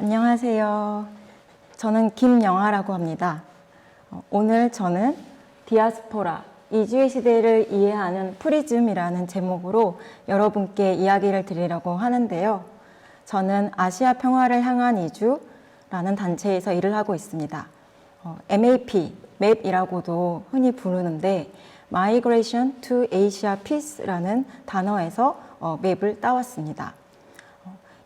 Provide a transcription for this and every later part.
안녕하세요. 저는 김영아라고 합니다. 오늘 저는 디아스포라, 이주의 시대를 이해하는 프리즘이라는 제목으로 여러분께 이야기를 드리려고 하는데요. 저는 아시아 평화를 향한 이주라는 단체에서 일을 하고 있습니다. MAP, MAP이라고도 흔히 부르는데 Migration to Asia Peace라는 단어에서 MAP을 따왔습니다.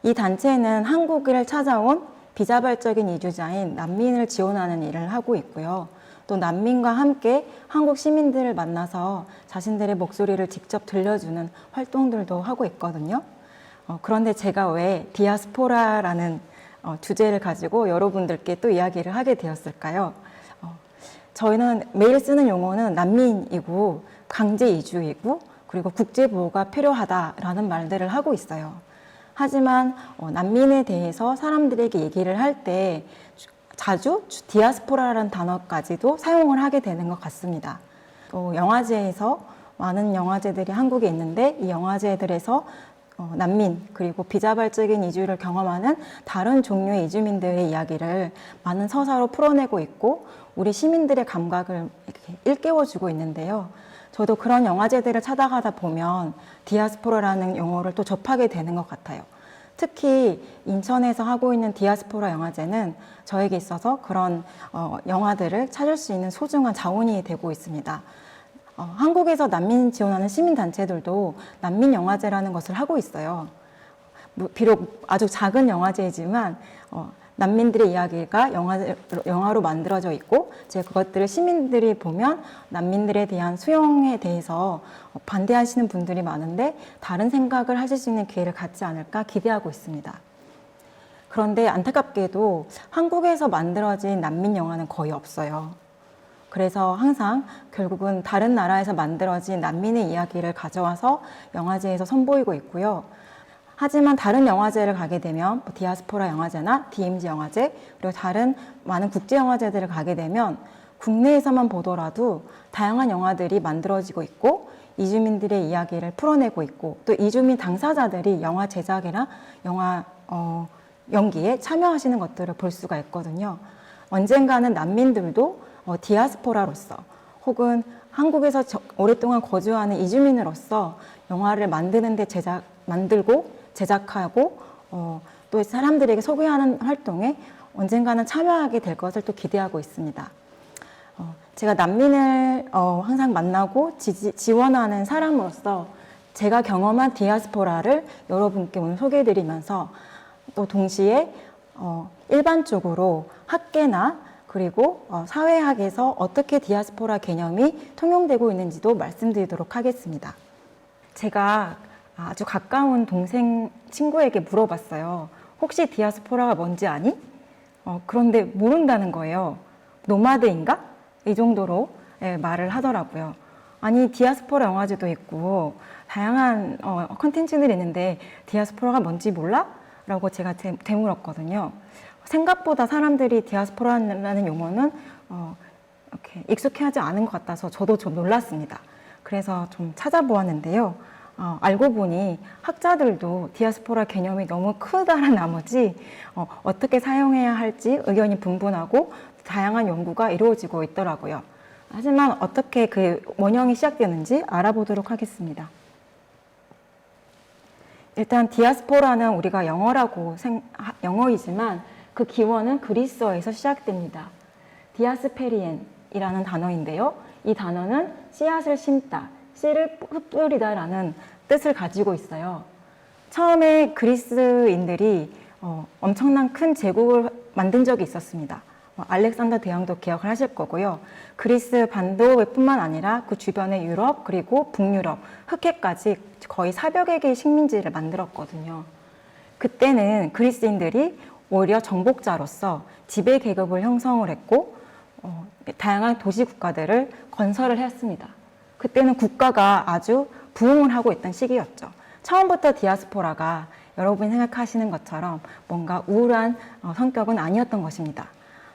이 단체는 한국을 찾아온 비자발적인 이주자인 난민을 지원하는 일을 하고 있고요. 또 난민과 함께 한국 시민들을 만나서 자신들의 목소리를 직접 들려주는 활동들도 하고 있거든요. 그런데 제가 왜 디아스포라라는 주제를 가지고 여러분들께 또 이야기를 하게 되었을까요? 저희는 매일 쓰는 용어는 난민이고 강제 이주이고 그리고 국제보호가 필요하다라는 말들을 하고 있어요. 하지만 난민에 대해서 사람들에게 얘기를 할 때 자주 디아스포라라는 단어까지도 사용을 하게 되는 것 같습니다. 또 영화제에서 많은 영화제들이 한국에 있는데 이 영화제들에서 난민 그리고 비자발적인 이주를 경험하는 다른 종류의 이주민들의 이야기를 많은 서사로 풀어내고 있고 우리 시민들의 감각을 이렇게 일깨워주고 있는데요. 저도 그런 영화제들을 찾아가다 보면 디아스포라라는 용어를 또 접하게 되는 것 같아요. 특히 인천에서 하고 있는 디아스포라 영화제는 저에게 있어서 그런 영화들을 찾을 수 있는 소중한 자원이 되고 있습니다. 한국에서 난민 지원하는 시민단체들도 난민 영화제라는 것을 하고 있어요. 비록 아주 작은 영화제이지만 난민들의 이야기가 영화로 만들어져 있고 이제 그것들을 시민들이 보면 난민들에 대한 수용에 대해서 반대하시는 분들이 많은데 다른 생각을 하실 수 있는 기회를 갖지 않을까 기대하고 있습니다. 그런데 안타깝게도 한국에서 만들어진 난민 영화는 거의 없어요. 그래서 항상 결국은 다른 나라에서 만들어진 난민의 이야기를 가져와서 영화제에서 선보이고 있고요. 하지만 다른 영화제를 가게 되면 디아스포라 영화제나 DMZ 영화제 그리고 다른 많은 국제 영화제들을 가게 되면 국내에서만 보더라도 다양한 영화들이 만들어지고 있고 이주민들의 이야기를 풀어내고 있고 또 이주민 당사자들이 영화 제작이나 영화 연기에 참여하시는 것들을 볼 수가 있거든요. 언젠가는 난민들도 디아스포라로서 혹은 한국에서 오랫동안 거주하는 이주민으로서 영화를 만드는데 만들고 제작하고 또 사람들에게 소개하는 활동에 언젠가는 참여하게 될 것을 또 기대하고 있습니다. 제가 난민을 항상 만나고 지원하는 사람으로서 제가 경험한 디아스포라를 여러분께 오늘 소개해드리면서 또 동시에 일반적으로 학계나 그리고 사회학에서 어떻게 디아스포라 개념이 통용되고 있는지도 말씀드리도록 하겠습니다. 제가 아주 가까운 동생 친구에게 물어봤어요. 혹시 디아스포라가 뭔지 아니? 그런데 모른다는 거예요. 노마드인가? 이 정도로 말을 하더라고요. 아니 디아스포라 영화제도 있고 다양한 컨텐츠들이 있는데 디아스포라가 뭔지 몰라? 라고 제가 되물었거든요. 생각보다 사람들이 디아스포라라는 용어는 이렇게 익숙해하지 않은 것 같아서 저도 좀 놀랐습니다. 그래서 좀 찾아보았는데요. 알고 보니 학자들도 디아스포라 개념이 너무 크다는 나머지 어떻게 사용해야 할지 의견이 분분하고 다양한 연구가 이루어지고 있더라고요. 하지만 어떻게 그 원형이 시작되는지 알아보도록 하겠습니다. 일단 디아스포라는 우리가 영어이지만 그 기원은 그리스어에서 시작됩니다. 디아스페리엔이라는 단어인데요. 이 단어는 씨앗을 심다, 씨를 흩뿌리다라는 뜻을 가지고 있어요. 처음에 그리스인들이 엄청난 큰 제국을 만든 적이 있었습니다. 알렉산더 대왕도 기억을 하실 거고요. 그리스 반도뿐만 아니라 그 주변의 유럽 그리고 북유럽, 흑해까지 거의 400여 개의 식민지를 만들었거든요. 그때는 그리스인들이 오히려 정복자로서 지배 계급을 형성을 했고 다양한 도시 국가들을 건설을 했습니다. 그때는 국가가 아주 부흥을 하고 있던 시기였죠. 처음부터 디아스포라가 여러분이 생각하시는 것처럼 뭔가 우울한 성격은 아니었던 것입니다.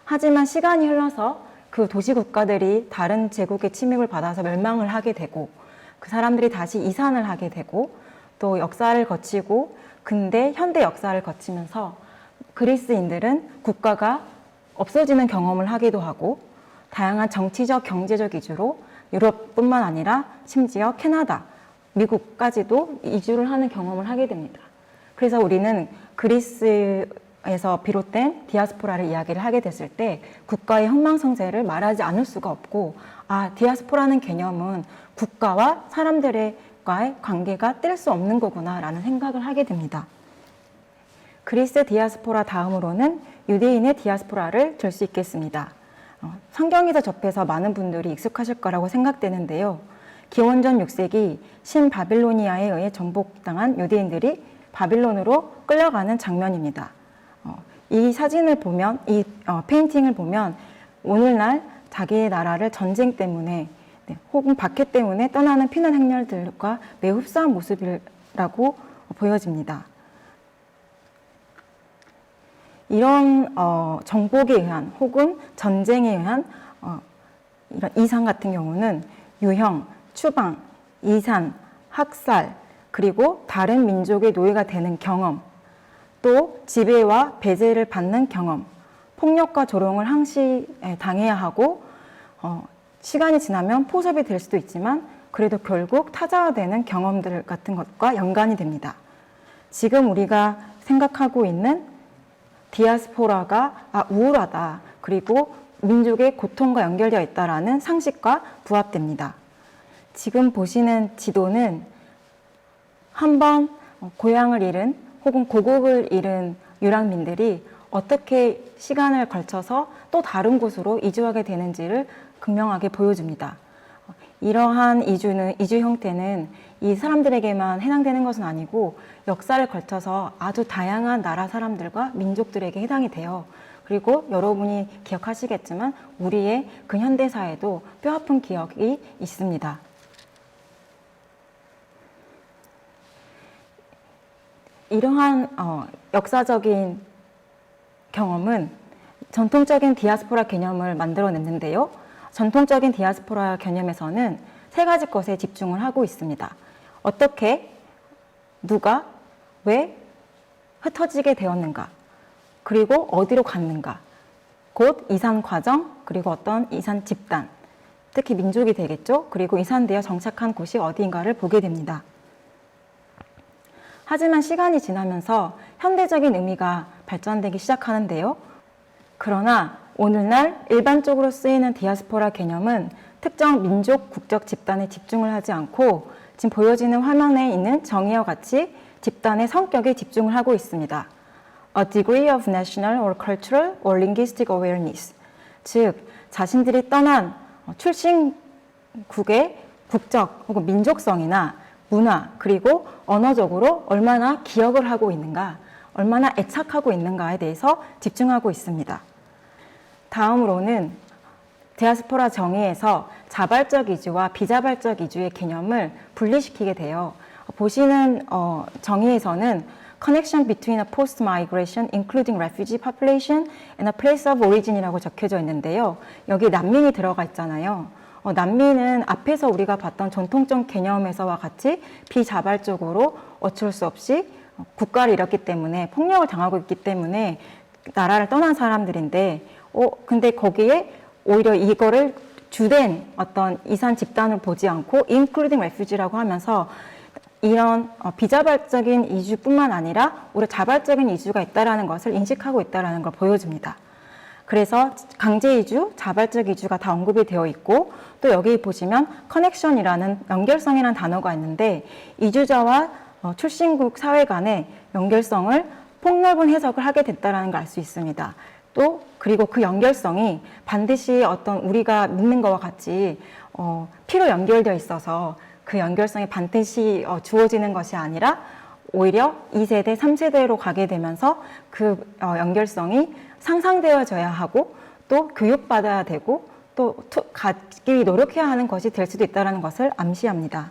하지만 시간이 흘러서 그 도시 국가들이 다른 제국의 침입을 받아서 멸망을 하게 되고 그 사람들이 다시 이산을 하게 되고 또 역사를 거치고 근대, 현대 역사를 거치면서 그리스인들은 국가가 없어지는 경험을 하기도 하고 다양한 정치적, 경제적 이주로 유럽뿐만 아니라 심지어 캐나다, 미국까지도 이주를 하는 경험을 하게 됩니다. 그래서 우리는 그리스에서 비롯된 디아스포라를 이야기를 하게 됐을 때 국가의 흥망성쇠를 말하지 않을 수가 없고, 아, 디아스포라는 개념은 국가와 사람들과의 관계가 뗄 수 없는 거구나 라는 생각을 하게 됩니다. 그리스 디아스포라 다음으로는 유대인의 디아스포라를 들 수 있겠습니다. 성경에서 접해서 많은 분들이 익숙하실 거라고 생각되는데요. 기원전 6세기 신바빌로니아에 의해 정복당한 유대인들이 바빌론으로 끌려가는 장면입니다. 이 사진을 보면, 이 페인팅을 보면 오늘날 자기의 나라를 전쟁 때문에 혹은 박해 때문에 떠나는 피난 행렬들과 매우 흡사한 모습이라고 보여집니다. 이런 정복에 의한 혹은 전쟁에 의한 이런 이상 같은 경우는 유형, 추방, 이산, 학살, 그리고 다른 민족의 노예가 되는 경험, 또 지배와 배제를 받는 경험, 폭력과 조롱을 항시 당해야 하고 시간이 지나면 포섭이 될 수도 있지만 그래도 결국 타자화되는 경험들 같은 것과 연관이 됩니다. 지금 우리가 생각하고 있는 디아스포라가 우울하다, 그리고 민족의 고통과 연결되어 있다라는 상식과 부합됩니다. 지금 보시는 지도는 한번 고향을 잃은 혹은 고국을 잃은 유랑민들이 어떻게 시간을 걸쳐서 또 다른 곳으로 이주하게 되는지를 극명하게 보여줍니다. 이러한 이주 형태는 이 사람들에게만 해당되는 것은 아니고 역사를 걸쳐서 아주 다양한 나라 사람들과 민족들에게 해당이 돼요. 그리고 여러분이 기억하시겠지만 우리의 근현대사에도 뼈아픈 기억이 있습니다. 이러한 역사적인 경험은 전통적인 디아스포라 개념을 만들어냈는데요. 전통적인 디아스포라 개념에서는 세 가지 것에 집중을 하고 있습니다. 어떻게, 누가, 왜 흩어지게 되었는가, 그리고 어디로 갔는가, 곧 이산 과정, 그리고 어떤 이산 집단, 특히 민족이 되겠죠. 그리고 이산되어 정착한 곳이 어디인가를 보게 됩니다. 하지만 시간이 지나면서 현대적인 의미가 발전되기 시작하는데요. 그러나 오늘날 일반적으로 쓰이는 디아스포라 개념은 특정 민족, 국적 집단에 집중을 하지 않고 지금 보여지는 화면에 있는 정의와 같이 집단의 성격에 집중을 하고 있습니다. A degree of national or cultural or linguistic awareness. 즉, 자신들이 떠난 출신국의 국적 혹은 민족성이나 문화, 그리고 언어적으로 얼마나 기억을 하고 있는가, 얼마나 애착하고 있는가에 대해서 집중하고 있습니다. 다음으로는 디아스포라 정의에서 자발적 이주와 비자발적 이주의 개념을 분리시키게 돼요. 보시는 정의에서는 Connection between a post-migration, including refugee population and a place of origin이라고 적혀져 있는데요. 여기 난민이 들어가 있잖아요. 난민은 앞에서 우리가 봤던 전통적 개념에서와 같이 비자발적으로 어쩔 수 없이 국가를 잃었기 때문에 폭력을 당하고 있기 때문에 나라를 떠난 사람들인데 근데 거기에 오히려 이거를 주된 어떤 이산 집단을 보지 않고 including refugee라고 하면서 이런 비자발적인 이주뿐만 아니라 오히려 자발적인 이주가 있다는 것을 인식하고 있다는 걸 보여줍니다. 그래서 강제 이주, 자발적 이주가 다 언급이 되어 있고 또 여기 보시면 커넥션이라는 연결성이라는 단어가 있는데 이주자와 출신국 사회 간의 연결성을 폭넓은 해석을 하게 됐다는 걸 알 수 있습니다. 또 그리고 그 연결성이 반드시 어떤 우리가 믿는 것과 같이 피로 연결되어 있어서 그 연결성이 반드시 주어지는 것이 아니라 오히려 2세대, 3세대로 가게 되면서 그 연결성이 상상되어져야 하고 또 교육받아야 되고 또 갖기 노력해야 하는 것이 될 수도 있다는 것을 암시합니다.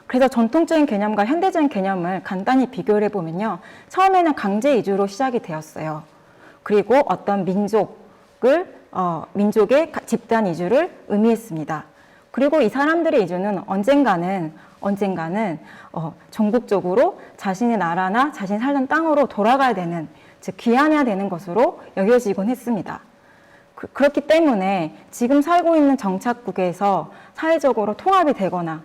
그래서 전통적인 개념과 현대적인 개념을 간단히 비교를 해보면요. 처음에는 강제 이주로 시작이 되었어요. 그리고 어떤 민족의 집단 이주를 의미했습니다. 그리고 이 사람들의 이주는 언젠가는 전국적으로 자신의 나라나 자신 살던 땅으로 돌아가야 되는 즉 귀환해야 되는 것으로 여겨지곤 했습니다. 그렇기 때문에 지금 살고 있는 정착국에서 사회적으로 통합이 되거나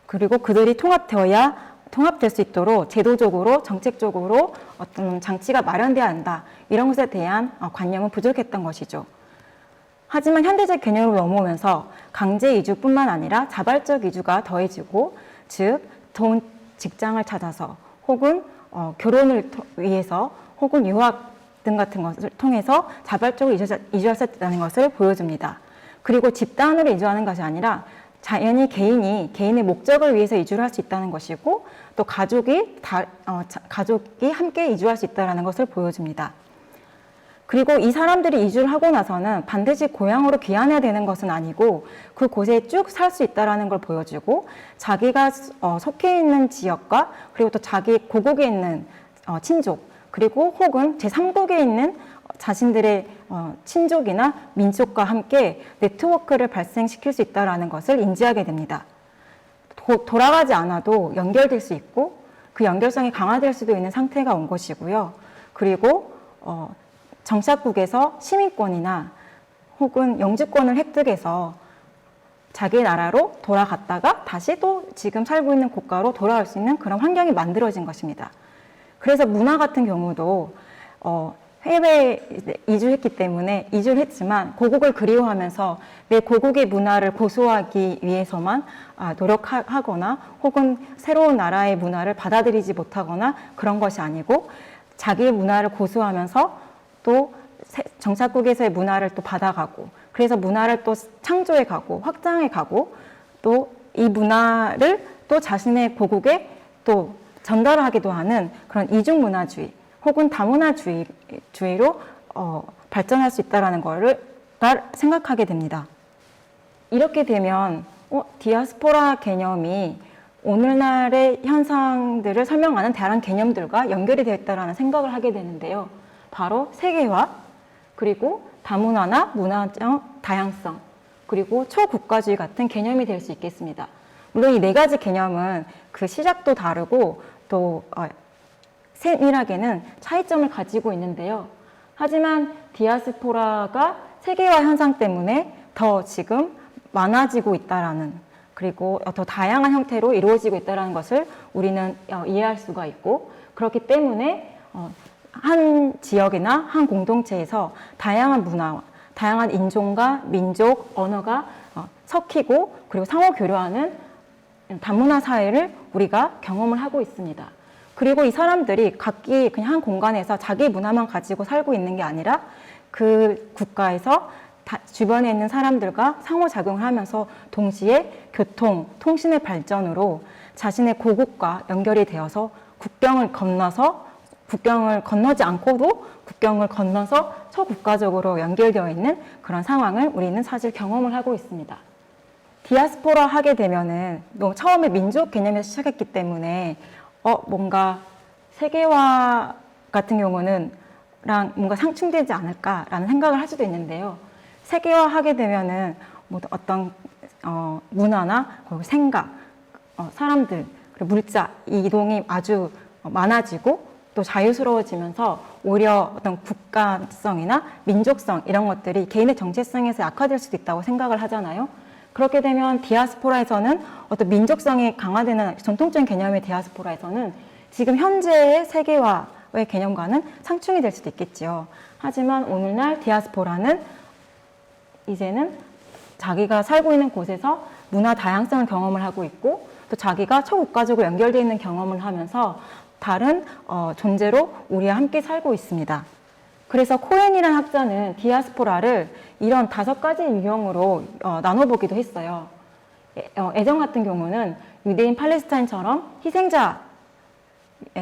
그리고 그들이 통합될 수 있도록 제도적으로 정책적으로 어떤 장치가 마련돼야 한다. 이런 것에 대한 관념은 부족했던 것이죠. 하지만 현대적 개념으로 넘어오면서 강제 이주뿐만 아니라 자발적 이주가 더해지고 즉 좋은 직장을 찾아서 혹은 결혼을 위해서 혹은 유학 등 같은 것을 통해서 자발적으로 이주할 수 있다는 것을 보여줍니다. 그리고 집단으로 이주하는 것이 아니라 자연히 개인의 목적을 위해서 이주를 할 수 있다는 것이고 또 가족이 함께 이주할 수 있다는 것을 보여줍니다. 그리고 이 사람들이 이주를 하고 나서는 반드시 고향으로 귀환해야 되는 것은 아니고 그곳에 쭉 살 수 있다는 걸 보여주고 자기가 속해 있는 지역과 그리고 또 자기 고국에 있는 친족 그리고 혹은 제3국에 있는 자신들의 친족이나 민족과 함께 네트워크를 발생시킬 수 있다는 것을 인지하게 됩니다. 돌아가지 않아도 연결될 수 있고 그 연결성이 강화될 수도 있는 상태가 온 것이고요. 그리고 정착국에서 시민권이나 혹은 영주권을 획득해서 자기 나라로 돌아갔다가 다시 또 지금 살고 있는 국가로 돌아올 수 있는 그런 환경이 만들어진 것입니다. 그래서 문화 같은 경우도 해외에 이주했기 때문에 이주를 했지만 고국을 그리워하면서 내 고국의 문화를 고수하기 위해서만 노력하거나 혹은 새로운 나라의 문화를 받아들이지 못하거나 그런 것이 아니고 자기의 문화를 고수하면서 또 정착국에서의 문화를 또 받아가고 그래서 문화를 또 창조해 가고 확장해 가고 또 이 문화를 또 자신의 고국에 또 전달하기도 하는 그런 이중문화주의 혹은 다문화주의로 발전할 수 있다는 것을 생각하게 됩니다. 이렇게 되면 디아스포라 개념이 오늘날의 현상들을 설명하는 다양한 개념들과 연결이 되어 있다는 생각을 하게 되는데요. 바로 세계화, 그리고 다문화나 문화적 다양성, 그리고 초국가주의 같은 개념이 될 수 있겠습니다. 물론 이 네 가지 개념은 그 시작도 다르고 또 세밀하게는 차이점을 가지고 있는데요. 하지만 디아스포라가 세계화 현상 때문에 더 지금 많아지고 있다라는 그리고 더 다양한 형태로 이루어지고 있다는 것을 우리는 이해할 수가 있고 그렇기 때문에 한 지역이나 한 공동체에서 다양한 문화와 다양한 인종과 민족, 언어가 섞이고 그리고 상호 교류하는 다문화 사회를 우리가 경험을 하고 있습니다. 그리고 이 사람들이 각기 그냥 한 공간에서 자기 문화만 가지고 살고 있는 게 아니라 그 국가에서 주변에 있는 사람들과 상호작용을 하면서 동시에 교통, 통신의 발전으로 자신의 고국과 연결이 되어서 국경을 건너지 않고도 국경을 건너서 초국가적으로 연결되어 있는 그런 상황을 우리는 사실 경험을 하고 있습니다. 디아스포라 하게 되면은 처음에 민족 개념에서 시작했기 때문에 뭔가 세계화 같은 경우는 뭔가 상충되지 않을까라는 생각을 할 수도 있는데요. 세계화 하게 되면은 어떤 문화나 생각, 사람들, 그리고 물자 이 이동이 아주 많아지고 또 자유스러워지면서 오히려 어떤 국가성이나 민족성 이런 것들이 개인의 정체성에서 약화될 수도 있다고 생각을 하잖아요. 그렇게 되면 디아스포라에서는 어떤 민족성이 강화되는 전통적인 개념의 디아스포라에서는 지금 현재의 세계화의 개념과는 상충이 될 수도 있겠지요. 하지만 오늘날 디아스포라는 이제는 자기가 살고 있는 곳에서 문화 다양성을 경험을 하고 있고 또 자기가 초국가적으로 연결되어 있는 경험을 하면서 다른 존재로 우리와 함께 살고 있습니다. 그래서 코엔이라는 학자는 디아스포라를 이런 5가지 유형으로 나눠보기도 했어요. 애정 같은 경우는 유대인 팔레스타인처럼 희생자의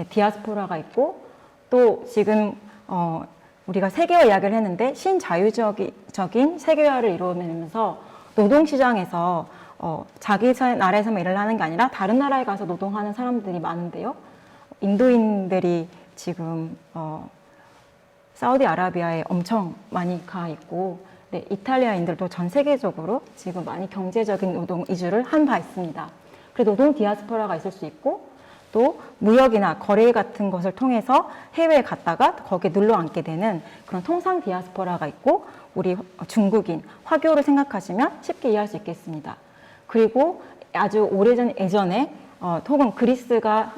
디아스포라가 있고 또 지금 우리가 세계화 이야기를 했는데 신자유적인 세계화를 이루어내면서 노동시장에서 자기 나라에서만 일을 하는 게 아니라 다른 나라에 가서 노동하는 사람들이 많은데요. 인도인들이 지금 사우디아라비아에 엄청 많이 가 있고 이탈리아인들도 전 세계적으로 지금 많이 경제적인 노동 이주를 한 바 있습니다. 그래서 노동 디아스포라가 있을 수 있고 또 무역이나 거래 같은 것을 통해서 해외에 갔다가 거기에 눌러 앉게 되는 그런 통상 디아스포라가 있고, 우리 중국인, 화교를 생각하시면 쉽게 이해할 수 있겠습니다. 그리고 아주 오래전 예전에 혹은 그리스가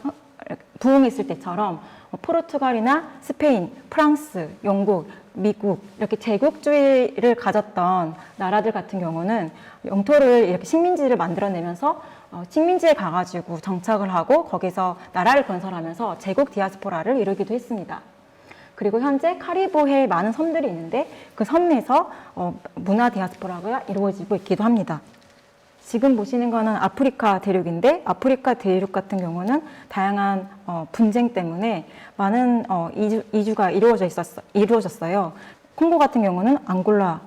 부흥했을 때처럼 포르투갈이나 스페인, 프랑스, 영국, 미국 이렇게 제국주의를 가졌던 나라들 같은 경우는 영토를 이렇게 식민지를 만들어내면서 식민지에 가가지고 정착을 하고 거기서 나라를 건설하면서 제국 디아스포라를 이루기도 했습니다. 그리고 현재 카리브해에 많은 섬들이 있는데 그 섬 내에서 문화 디아스포라가 이루어지고 있기도 합니다. 지금 보시는 거는 아프리카 대륙인데, 아프리카 대륙 같은 경우는 다양한 분쟁 때문에 많은 이주가 이루어졌어요. 콩고 같은 경우는 앙골라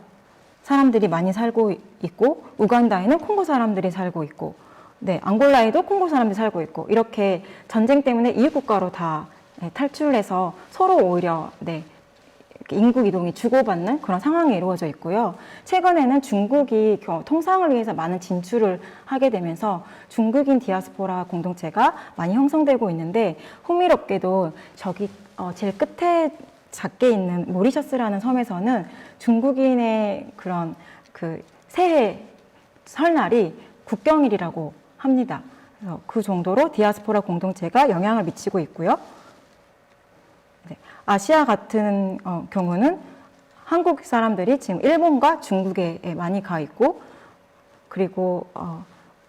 사람들이 많이 살고 있고, 우간다에는 콩고 사람들이 살고 있고, 네, 앙골라에도 콩고 사람들이 살고 있고, 이렇게 전쟁 때문에 이웃 국가로 다 탈출해서 서로 오히려 인구 이동이 주고받는 그런 상황이 이루어져 있고요. 최근에는 중국이 통상을 위해서 많은 진출을 하게 되면서 중국인 디아스포라 공동체가 많이 형성되고 있는데, 흥미롭게도 저기 제일 끝에 작게 있는 모리셔스라는 섬에서는 중국인의 그런 그 새해 설날이 국경일이라고 합니다. 그래서 그 정도로 디아스포라 공동체가 영향을 미치고 있고요. 아시아 같은 경우는 한국 사람들이 지금 일본과 중국에 많이 가 있고, 그리고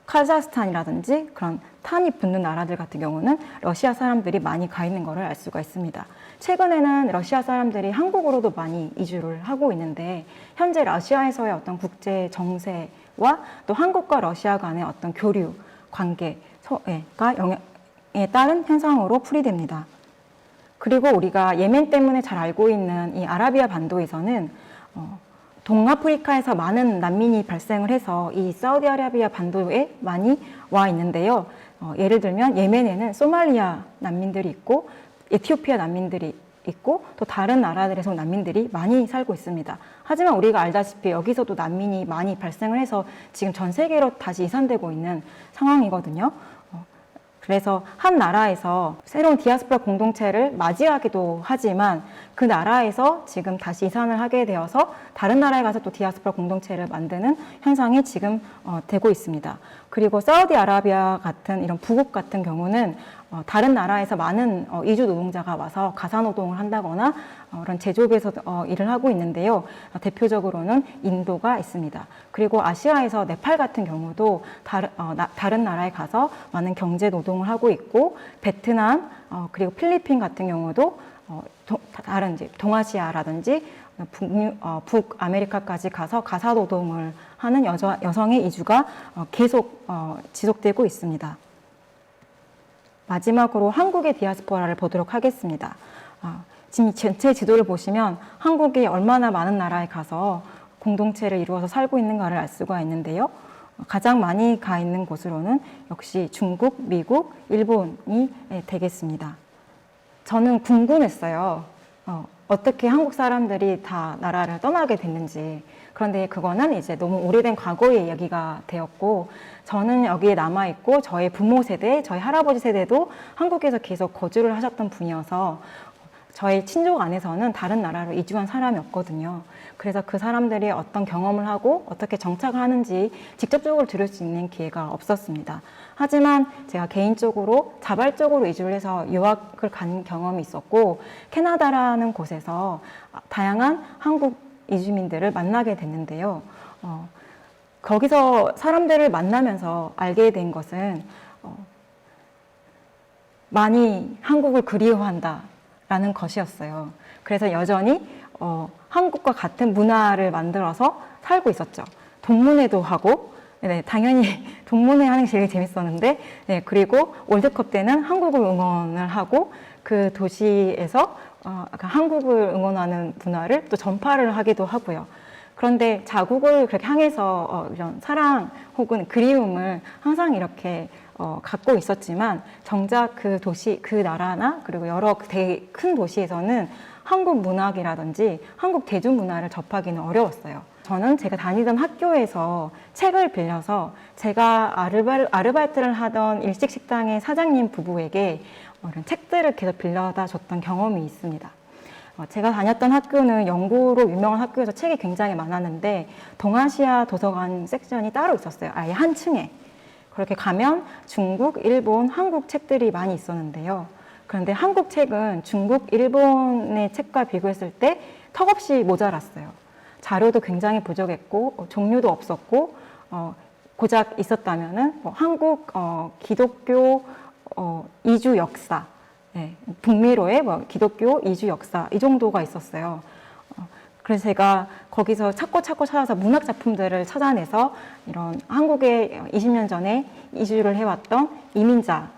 카자흐스탄이라든지 그런 탄이 붙는 나라들 같은 경우는 러시아 사람들이 많이 가 있는 것을 알 수가 있습니다. 최근에는 러시아 사람들이 한국으로도 많이 이주를 하고 있는데, 현재 러시아에서의 어떤 국제 정세와 또 한국과 러시아 간의 어떤 교류 관계가 영향에 따른 현상으로 풀이됩니다. 그리고 우리가 예멘 때문에 잘 알고 있는 이 아라비아 반도에서는 동아프리카에서 많은 난민이 발생을 해서 이 사우디아라비아 반도에 많이 와 있는데요. 예를 들면 예멘에는 소말리아 난민들이 있고, 에티오피아 난민들이 있고, 또 다른 나라들에서 난민들이 많이 살고 있습니다. 하지만 우리가 알다시피 여기서도 난민이 많이 발생을 해서 지금 전 세계로 다시 이산되고 있는 상황이거든요. 그래서 한 나라에서 새로운 디아스포라 공동체를 맞이하기도 하지만 그 나라에서 지금 다시 이산을 하게 되어서 다른 나라에 가서 또 디아스포라 공동체를 만드는 현상이 지금 되고 있습니다. 그리고 사우디아라비아 같은 이런 부국 같은 경우는 다른 나라에서 많은 이주 노동자가 와서 가사노동을 한다거나 그런 제조업에서 일을 하고 있는데요. 대표적으로는 인도가 있습니다. 그리고 아시아에서 네팔 같은 경우도 다른 나라에 가서 많은 경제 노동을 하고 있고, 베트남 그리고 필리핀 같은 경우도 다른 이제 동아시아라든지 북아메리카까지 가서 가사노동을 하는 여성의 이주가 계속 지속되고 있습니다. 마지막으로 한국의 디아스포라를 보도록 하겠습니다. 지금 전체 지도를 보시면 한국이 얼마나 많은 나라에 가서 공동체를 이루어서 살고 있는가를 알 수가 있는데요. 가장 많이 가 있는 곳으로는 역시 중국, 미국, 일본이 되겠습니다. 저는 궁금했어요. 어떻게 한국 사람들이 다 나라를 떠나게 됐는지. 그런데 그거는 이제 너무 오래된 과거의 이야기가 되었고, 저는 여기에 남아있고 저희 부모 세대, 저희 할아버지 세대도 한국에서 계속 거주를 하셨던 분이어서 저희 친족 안에서는 다른 나라로 이주한 사람이 없거든요. 그래서 그 사람들이 어떤 경험을 하고 어떻게 정착을 하는지 직접적으로 들을 수 있는 기회가 없었습니다. 하지만 제가 개인적으로 자발적으로 이주를 해서 유학을 간 경험이 있었고, 캐나다라는 곳에서 다양한 한국 이주민들을 만나게 됐는데요. 거기서 사람들을 만나면서 알게 된 것은 많이 한국을 그리워한다라는 것이었어요. 그래서 여전히 한국과 같은 문화를 만들어서 살고 있었죠. 동문회도 하고, 네, 당연히 동문회 하는 게 제일 재밌었는데, 네, 그리고 월드컵 때는 한국을 응원을 하고 그 도시에서 한국을 응원하는 문화를 또 전파를 하기도 하고요. 그런데 자국을 그렇게 향해서 이런 사랑 혹은 그리움을 항상 이렇게 갖고 있었지만, 정작 그 도시, 그 나라나 그리고 여러 되게 큰 도시에서는 한국 문학이라든지 한국 대중문화를 접하기는 어려웠어요. 저는 제가 다니던 학교에서 책을 빌려서 제가 아르바이트를 하던 일식 식당의 사장님 부부에게 이런 책들을 계속 빌려다 줬던 경험이 있습니다. 제가 다녔던 학교는 연구로 유명한 학교에서 책이 굉장히 많았는데 동아시아 도서관 섹션이 따로 있었어요. 아예 한 층에. 그렇게 가면 중국, 일본, 한국 책들이 많이 있었는데요. 그런데 한국 책은 중국, 일본의 책과 비교했을 때 턱없이 모자랐어요. 자료도 굉장히 부족했고 종류도 없었고 고작 있었다면은 한국 기독교 이주 역사, 네, 북미로의 기독교 이주 역사 이 정도가 있었어요. 그래서 제가 거기서 찾고 찾아서 문학 작품들을 찾아내서 이런 한국에 20년 전에 이주를 해왔던 이민자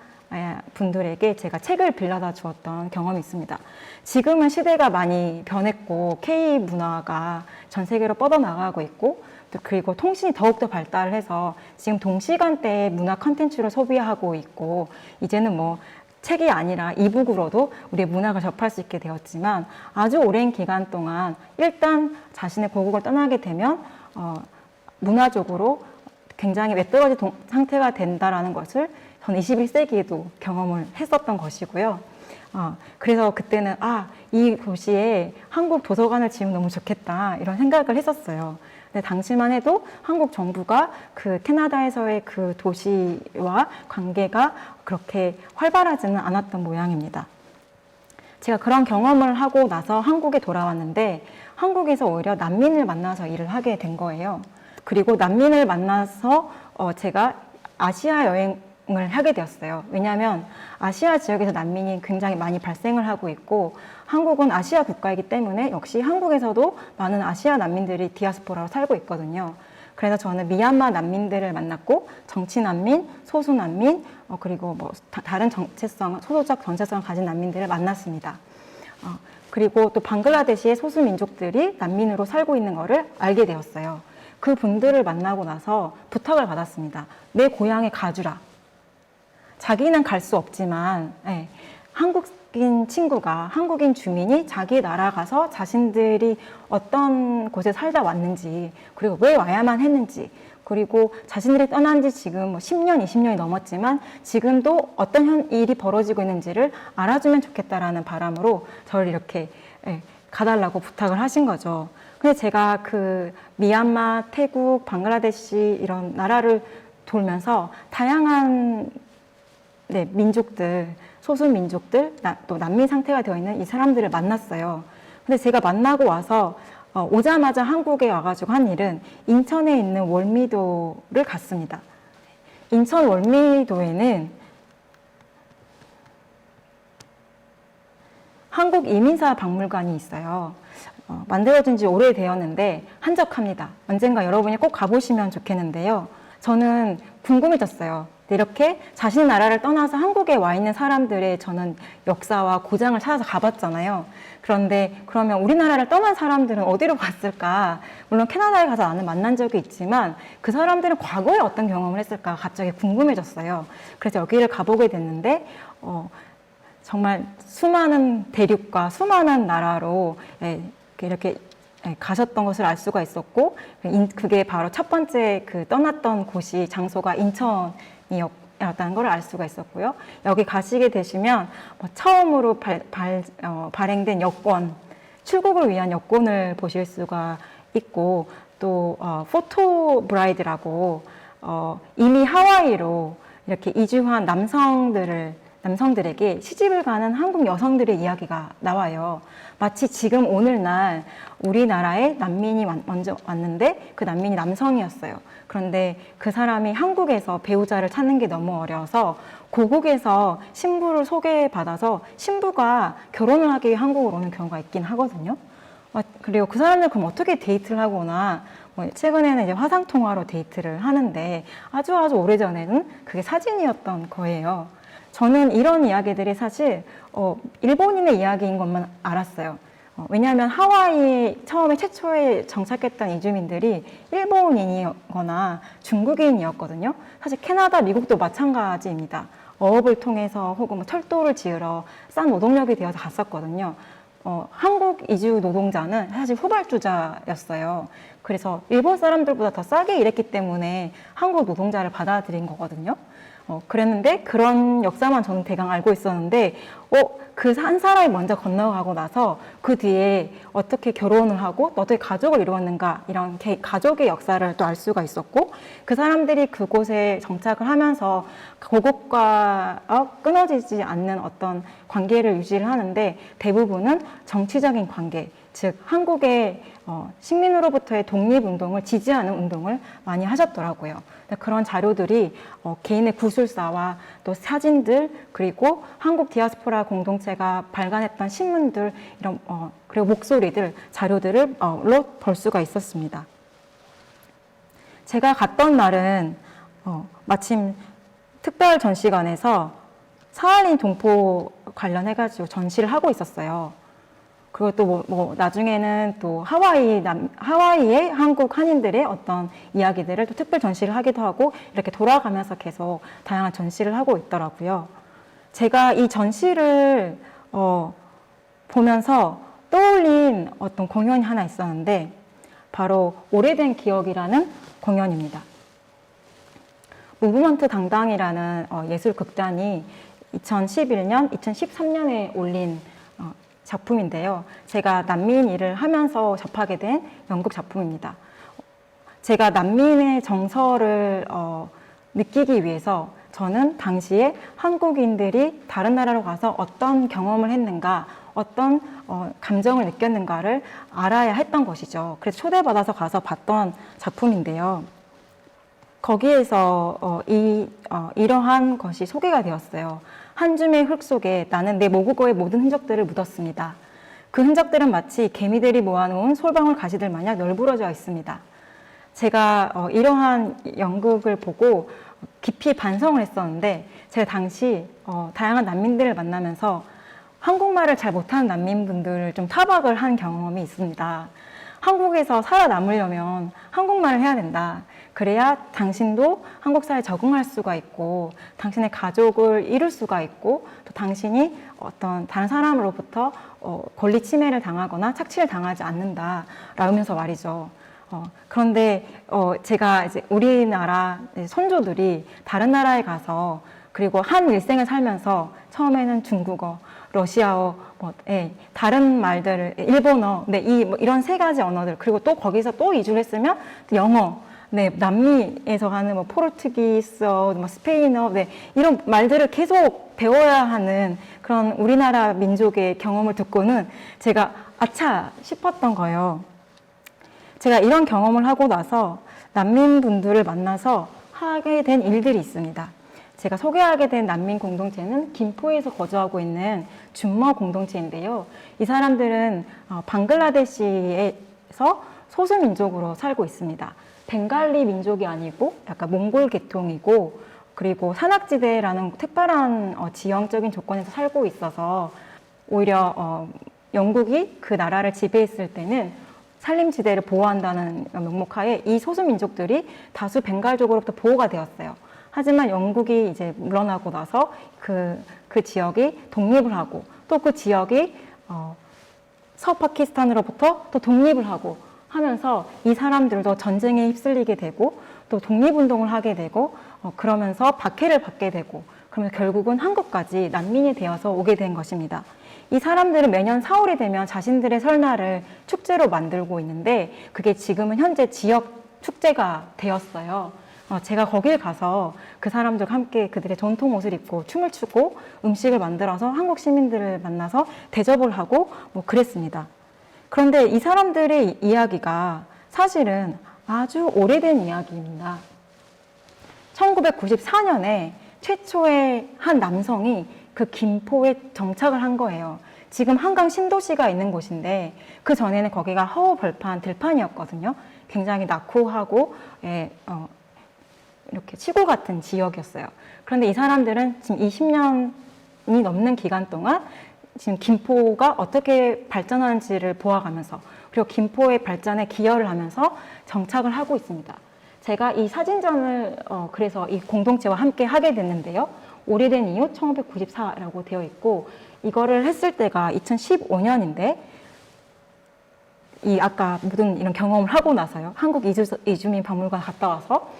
분들에게 제가 책을 빌려다 주었던 경험이 있습니다. 지금은 시대가 많이 변했고 K 문화가 전 세계로 뻗어나가고 있고 그리고 통신이 더욱더 발달해서 지금 동시간대에 문화 컨텐츠를 소비하고 있고 이제는 뭐 책이 아니라 이북으로도 우리의 문학을 접할 수 있게 되었지만 아주 오랜 기간 동안 일단 자신의 고국을 떠나게 되면 문화적으로 굉장히 외떨어진 상태가 된다라는 것을 저는 21세기에도 경험을 했었던 것이고요. 그래서 그때는 이 도시에 한국 도서관을 지으면 너무 좋겠다 이런 생각을 했었어요. 근데 당시만 해도 한국 정부가 그 캐나다에서의 그 도시와 관계가 그렇게 활발하지는 않았던 모양입니다. 제가 그런 경험을 하고 나서 한국에 돌아왔는데 한국에서 오히려 난민을 만나서 일을 하게 된 거예요. 그리고 난민을 만나서 제가 아시아 여행을 하게 되었어요. 왜냐하면 아시아 지역에서 난민이 굉장히 많이 발생을 하고 있고 한국은 아시아 국가이기 때문에 역시 한국에서도 많은 아시아 난민들이 디아스포라로 살고 있거든요. 그래서 저는 미얀마 난민들을 만났고 정치 난민, 소수 난민, 그리고 뭐 다른 정체성, 소수적 정체성을 가진 난민들을 만났습니다. 그리고 또 방글라데시의 소수 민족들이 난민으로 살고 있는 것을 알게 되었어요. 그 분들을 만나고 나서 부탁을 받았습니다. 내 고향에 가주라. 자기는 갈 수 없지만 한국인 친구가, 한국인 주민이 자기 나라 가서 자신들이 어떤 곳에 살다 왔는지, 그리고 왜 와야만 했는지, 그리고 자신들이 떠난 지 지금 뭐 10년, 20년이 넘었지만 지금도 어떤 일이 벌어지고 있는지를 알아주면 좋겠다라는 바람으로 저를 이렇게 가달라고 부탁을 하신 거죠. 근데 제가 그 미얀마, 태국, 방글라데시 이런 나라를 돌면서 다양한 민족들, 소수 민족들, 또 난민 상태가 되어 있는 이 사람들을 만났어요. 근데 제가 만나고 와서 오자마자 한국에 와가지고 한 일은 인천에 있는 월미도를 갔습니다. 인천 월미도에는 한국 이민사 박물관이 있어요. 만들어진 지 오래되었는데 한적합니다. 언젠가 여러분이 꼭 가보시면 좋겠는데요. 저는 궁금해졌어요. 이렇게 자신의 나라를 떠나서 한국에 와 있는 사람들의 저는 역사와 고장을 찾아서 가봤잖아요. 그런데 그러면 우리나라를 떠난 사람들은 어디로 갔을까? 물론 캐나다에 가서 나는 만난 적이 있지만 그 사람들은 과거에 어떤 경험을 했을까 갑자기 궁금해졌어요. 그래서 여기를 가보게 됐는데 정말 수많은 대륙과 수많은 나라로 이렇게 가셨던 것을 알 수가 있었고 그게 바로 첫 번째 그 떠났던 곳이 장소가 인천이었다는 걸 알 수가 있었고요. 여기 가시게 되시면 처음으로 발행된 여권, 출국을 위한 여권을 보실 수가 있고 또 포토 브라이드라고 이미 하와이로 이렇게 이주한 남성들에게 시집을 가는 한국 여성들의 이야기가 나와요. 마치 지금 오늘날 우리나라에 난민이 먼저 왔는데 그 난민이 남성이었어요. 그런데 그 사람이 한국에서 배우자를 찾는 게 너무 어려워서 고국에서 신부를 소개받아서 신부가 결혼을 하기 위해 한국으로 오는 경우가 있긴 하거든요. 그리고 그 사람들 그럼 어떻게 데이트를 하거나 최근에는 이제 화상통화로 데이트를 하는데 아주 오래전에는 그게 사진이었던 거예요. 저는 이런 이야기들이 사실 일본인의 이야기인 것만 알았어요. 왜냐하면 하와이에 처음에 최초에 정착했던 이주민들이 일본인이거나 중국인이었거든요. 사실 캐나다, 미국도 마찬가지입니다. 어업을 통해서 혹은 철도를 지으러 싼 노동력이 되어서 갔었거든요. 한국 이주 노동자는 사실 후발주자였어요. 그래서 일본 사람들보다 더 싸게 일했기 때문에 한국 노동자를 받아들인 거거든요. 그랬는데 그런 역사만 저는 대강 알고 있었는데 그 한 사람이 먼저 건너가고 나서 그 뒤에 어떻게 결혼을 하고 어떻게 가족을 이루었는가 이런 가족의 역사를 또 알 수가 있었고 그 사람들이 그곳에 정착을 하면서 고국과 끊어지지 않는 어떤 관계를 유지를 하는데 대부분은 정치적인 관계, 즉 한국의 식민으로부터의 독립운동을 지지하는 운동을 많이 하셨더라고요. 그런 자료들이 개인의 구술사와 또 사진들 그리고 한국 디아스포라 공동체가 발간했던 신문들 이런 그리고 목소리들 자료들을 볼 수가 있었습니다. 제가 갔던 날은 마침 특별 전시관에서 사할린 동포 관련해가지고 전시를 하고 있었어요. 그리고 또 나중에는 또 하와이의 한국 한인들의 어떤 이야기들을 또 특별 전시를 하기도 하고 이렇게 돌아가면서 계속 다양한 전시를 하고 있더라고요. 제가 이 전시를 보면서 떠올린 어떤 공연이 하나 있었는데 바로 오래된 기억이라는 공연입니다. 무브먼트 당당이라는 예술극단이 2011년, 2013년에 올린 작품인데요. 제가 난민 일을 하면서 접하게 된 연극 작품입니다. 제가 난민의 정서를 느끼기 위해서 저는 당시에 한국인들이 다른 나라로 가서 어떤 경험을 했는가, 어떤 감정을 느꼈는가를 알아야 했던 것이죠. 그래서 초대받아서 가서 봤던 작품인데요. 거기에서 이러한 것이 소개가 되었어요. 한 줌의 흙 속에 나는 내 모국어의 모든 흔적들을 묻었습니다. 그 흔적들은 마치 개미들이 모아놓은 솔방울 가시들 마냥 널브러져 있습니다. 제가 이러한 연극을 보고 깊이 반성을 했었는데 제가 당시 다양한 난민들을 만나면서 한국말을 잘 못하는 난민분들을 좀 타박을 한 경험이 있습니다. 한국에서 살아남으려면 한국말을 해야 된다. 그래야 당신도 한국 사회에 적응할 수가 있고 당신의 가족을 이룰 수가 있고 또 당신이 어떤 다른 사람으로부터 권리 침해를 당하거나 착취를 당하지 않는다 라면서 말이죠. 그런데 제가 이제 우리나라 선조들이 다른 나라에 가서 그리고 한 일생을 살면서 처음에는 중국어, 러시아어, 다른 말들을 일본어, 이런 세 가지 언어들 그리고 또 거기서 또 이주를 했으면 영어, 남미에서 하는 포르투기스어, 스페인어, 이런 말들을 계속 배워야 하는 그런 우리나라 민족의 경험을 듣고는 제가 아차 싶었던 거예요. 제가 이런 경험을 하고 나서 난민분들을 만나서 하게 된 일들이 있습니다. 제가 소개하게 된 난민 공동체는 김포에서 거주하고 있는 준머 공동체인데요. 이 사람들은 방글라데시에서 소수민족으로 살고 있습니다. 벵갈리 민족이 아니고 약간 몽골 계통이고 그리고 산악지대라는 특별한 지형적인 조건에서 살고 있어서 오히려 영국이 그 나라를 지배했을 때는 산림지대를 보호한다는 명목하에 이 소수민족들이 다수 벵갈족으로부터 보호가 되었어요. 하지만 영국이 이제 물러나고 나서 그 지역이 독립을 하고 또 그 지역이 서파키스탄으로부터 또 독립을 하고 하면서 이 사람들도 전쟁에 휩쓸리게 되고 또 독립운동을 하게 되고 그러면서 박해를 받게 되고 그러면 결국은 한국까지 난민이 되어서 오게 된 것입니다. 이 사람들은 매년 4월이 되면 자신들의 설날을 축제로 만들고 있는데 그게 지금은 현재 지역 축제가 되었어요. 제가 거길 가서 그 사람들과 함께 그들의 전통 옷을 입고 춤을 추고 음식을 만들어서 한국 시민들을 만나서 대접을 하고 그랬습니다. 그런데 이 사람들의 이야기가 사실은 아주 오래된 이야기입니다. 1994년에 최초의 한 남성이 그 김포에 정착을 한 거예요. 지금 한강 신도시가 있는 곳인데 그 전에는 거기가 허허벌판 들판이었거든요. 굉장히 낙후하고 이렇게 시골 같은 지역이었어요. 그런데 이 사람들은 지금 20년이 넘는 기간 동안 지금 김포가 어떻게 발전하는지를 보아가면서 그리고 김포의 발전에 기여를 하면서 정착을 하고 있습니다. 제가 이 사진전을 그래서 이 공동체와 함께 하게 됐는데요. 오래된 이유 1994라고 되어 있고, 이거를 했을 때가 2015년인데 이 아까 모든 이런 경험을 하고 나서요, 한국 이주민 박물관 갔다 와서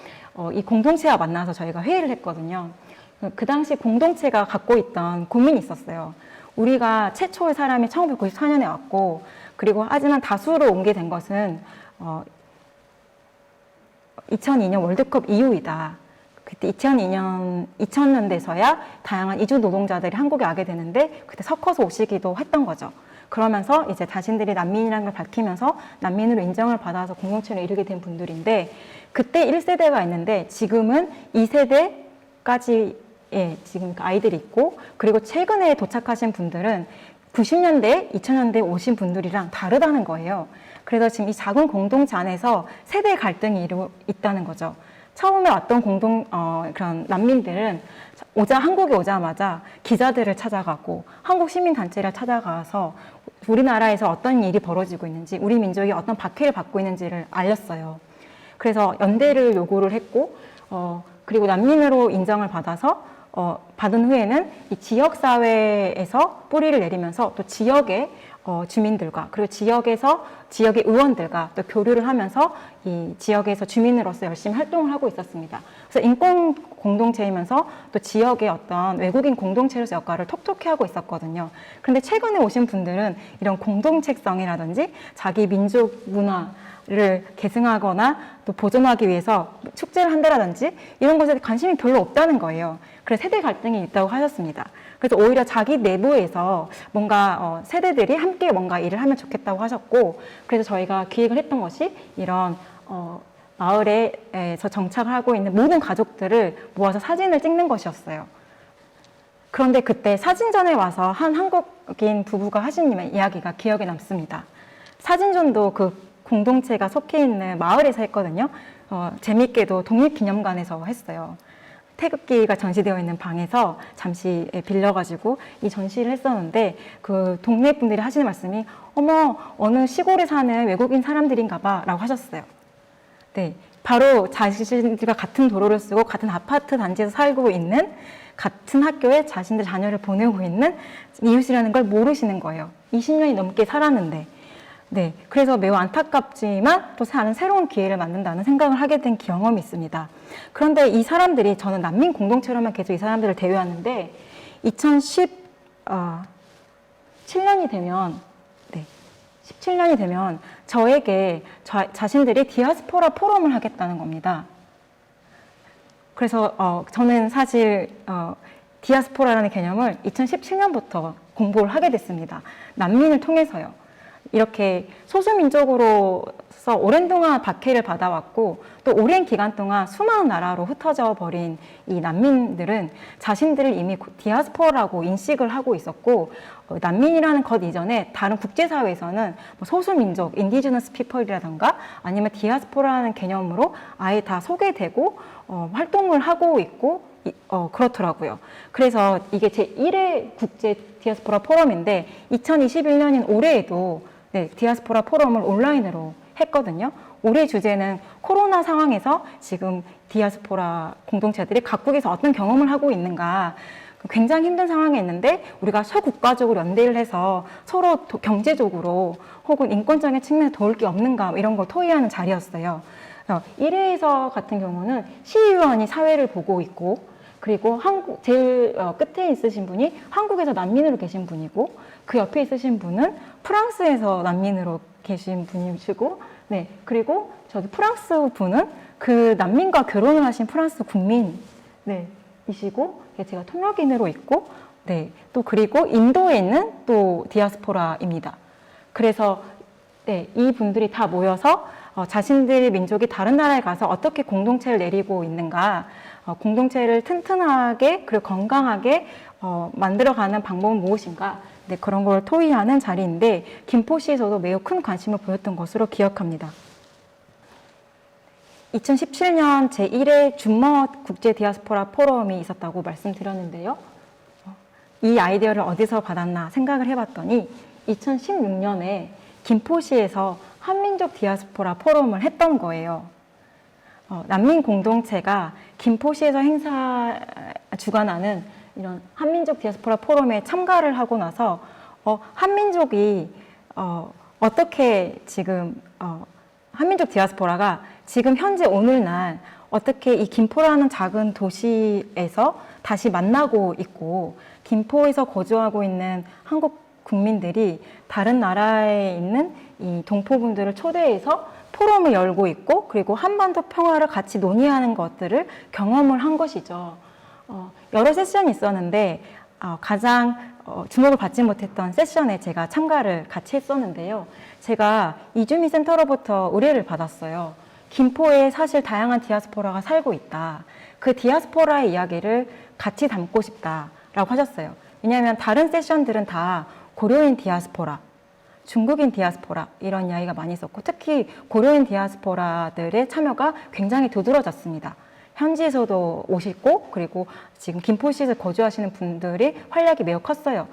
이 공동체와 만나서 저희가 회의를 했거든요. 그 당시 공동체가 갖고 있던 고민이 있었어요. 우리가 최초의 사람이 1994년에 왔고, 그리고 하지만 다수로 옮게 된 것은 2002년 월드컵 이후이다. 그때 2000년대서야 다양한 이주 노동자들이 한국에 와게 되는데, 그때 섞어서 오시기도 했던 거죠. 그러면서 이제 자신들이 난민이라는 걸 밝히면서 난민으로 인정을 받아서 공동체를 이루게 된 분들인데, 그때 1세대가 있는데 지금은 2세대까지 지금 아이들이 있고, 그리고 최근에 도착하신 분들은 90년대, 2000년대에 오신 분들이랑 다르다는 거예요. 그래서 지금 이 작은 공동체 안에서 세대 갈등이 있다는 거죠. 처음에 왔던 그런 난민들은 한국에 오자마자 기자들을 찾아가고 한국 시민단체를 찾아가서 우리나라에서 어떤 일이 벌어지고 있는지, 우리 민족이 어떤 박해를 받고 있는지를 알렸어요. 그래서 연대를 요구를 했고, 그리고 난민으로 인정을 받아서 받은 후에는 이 지역사회에서 뿌리를 내리면서 또 지역의 주민들과, 그리고 지역의 의원들과 또 교류를 하면서 이 지역에서 주민으로서 열심히 활동을 하고 있었습니다. 그래서 인권 공동체이면서 또 지역의 어떤 외국인 공동체로서 역할을 톡톡히 하고 있었거든요. 그런데 최근에 오신 분들은 이런 공동체성이라든지 자기 민족 문화를 계승하거나 또 보존하기 위해서 축제를 한다라든지 이런 것에 관심이 별로 없다는 거예요. 그래서 세대 갈등이 있다고 하셨습니다. 그래서 오히려 자기 내부에서 뭔가 세대들이 함께 뭔가 일을 하면 좋겠다고 하셨고, 그래서 저희가 기획을 했던 것이 이런 마을에서 정착을 하고 있는 모든 가족들을 모아서 사진을 찍는 것이었어요. 그런데 그때 사진전에 와서 한 한국인 부부가 하신 이야기가 기억에 남습니다. 사진전도 그 공동체가 속해 있는 마을에서 했거든요. 재밌게도 독립기념관에서 했어요. 태극기가 전시되어 있는 방에서 잠시 빌려가지고 이 전시를 했었는데, 그 동네 분들이 하시는 말씀이 어머, 어느 시골에 사는 외국인 사람들인가 봐 라고 하셨어요. 네, 바로 자신들과 같은 도로를 쓰고 같은 아파트 단지에서 살고 있는, 같은 학교에 자신들 자녀를 보내고 있는 이웃이라는 걸 모르시는 거예요. 20년이 넘게 살았는데. 네, 그래서 매우 안타깝지만 또 다른 새로운 기회를 만든다는 생각을 하게 된 경험이 있습니다. 그런데 이 사람들이, 저는 난민 공동체로만 계속 이 사람들을 대우하는데 2017년이 되면, 네, 17년이 되면 저에게 자신들이 디아스포라 포럼을 하겠다는 겁니다. 그래서 저는 사실 디아스포라라는 개념을 2017년부터 공부를 하게 됐습니다. 난민을 통해서요. 이렇게 소수민족으로서 오랜 동안 박해를 받아왔고 또 오랜 기간 동안 수많은 나라로 흩어져 버린 이 난민들은 자신들을 이미 디아스포라라고 인식을 하고 있었고, 난민이라는 것 이전에 다른 국제사회에서는 뭐 소수민족, 인디지너스 피플이라던가 아니면 디아스포라라는 개념으로 아예 다 소개되고 활동을 하고 있고 그렇더라고요. 그래서 이게 제1회 국제 디아스포라 포럼인데 2021년인 올해에도 네, 디아스포라 포럼을 온라인으로 했거든요. 올해 주제는 코로나 상황에서 지금 디아스포라 공동체들이 각국에서 어떤 경험을 하고 있는가, 굉장히 힘든 상황에 있는데 우리가 소국가적으로 연대를 해서 서로 경제적으로 혹은 인권적인 측면에 도울 게 없는가, 이런 걸 토의하는 자리였어요. 1회에서 같은 경우는 시의원이 사회를 보고 있고, 그리고 제일 끝에 있으신 분이 한국에서 난민으로 계신 분이고, 그 옆에 있으신 분은 프랑스에서 난민으로 계신 분이시고, 네, 그리고 저기 프랑스 분은 그 난민과 결혼을 하신 프랑스 국민, 네, 이시고, 제가 통역인으로 있고, 네, 또 그리고 인도에 있는 또 디아스포라입니다. 그래서 네, 이 분들이 다 모여서 자신들의 민족이 다른 나라에 가서 어떻게 공동체를 내리고 있는가, 공동체를 튼튼하게 그리고 건강하게 만들어가는 방법은 무엇인가, 네, 그런 걸 토의하는 자리인데 김포시에서도 매우 큰 관심을 보였던 것으로 기억합니다. 2017년 제1회 준머 국제 디아스포라 포럼이 있었다고 말씀드렸는데요. 이 아이디어를 어디서 받았나 생각을 해봤더니 2016년에 김포시에서 한민족 디아스포라 포럼을 했던 거예요. 난민 공동체가 김포시에서 행사를 주관하는 이런 한민족 디아스포라 포럼에 참가를 하고 나서 한민족이 어떻게 지금 한민족 디아스포라가 지금 현재 오늘날 어떻게 이 김포라는 작은 도시에서 다시 만나고 있고, 김포에서 거주하고 있는 한국 국민들이 다른 나라에 있는 이 동포분들을 초대해서 포럼을 열고 있고, 그리고 한반도 평화를 같이 논의하는 것들을 경험을 한 것이죠. 여러 세션이 있었는데 가장 주목을 받지 못했던 세션에 제가 참가를 같이 했었는데요. 제가 이주민 센터로부터 의뢰를 받았어요. 김포에 사실 다양한 디아스포라가 살고 있다. 그 디아스포라의 이야기를 같이 담고 싶다라고 하셨어요. 왜냐하면 다른 세션들은 다 고려인 디아스포라, 중국인 디아스포라 이런 이야기가 많이 있었고, 특히 고려인 디아스포라들의 참여가 굉장히 두드러졌습니다. 현지에서도 오시고, 그리고 지금 김포시에서 거주하시는 분들이 활약이 매우 컸어요.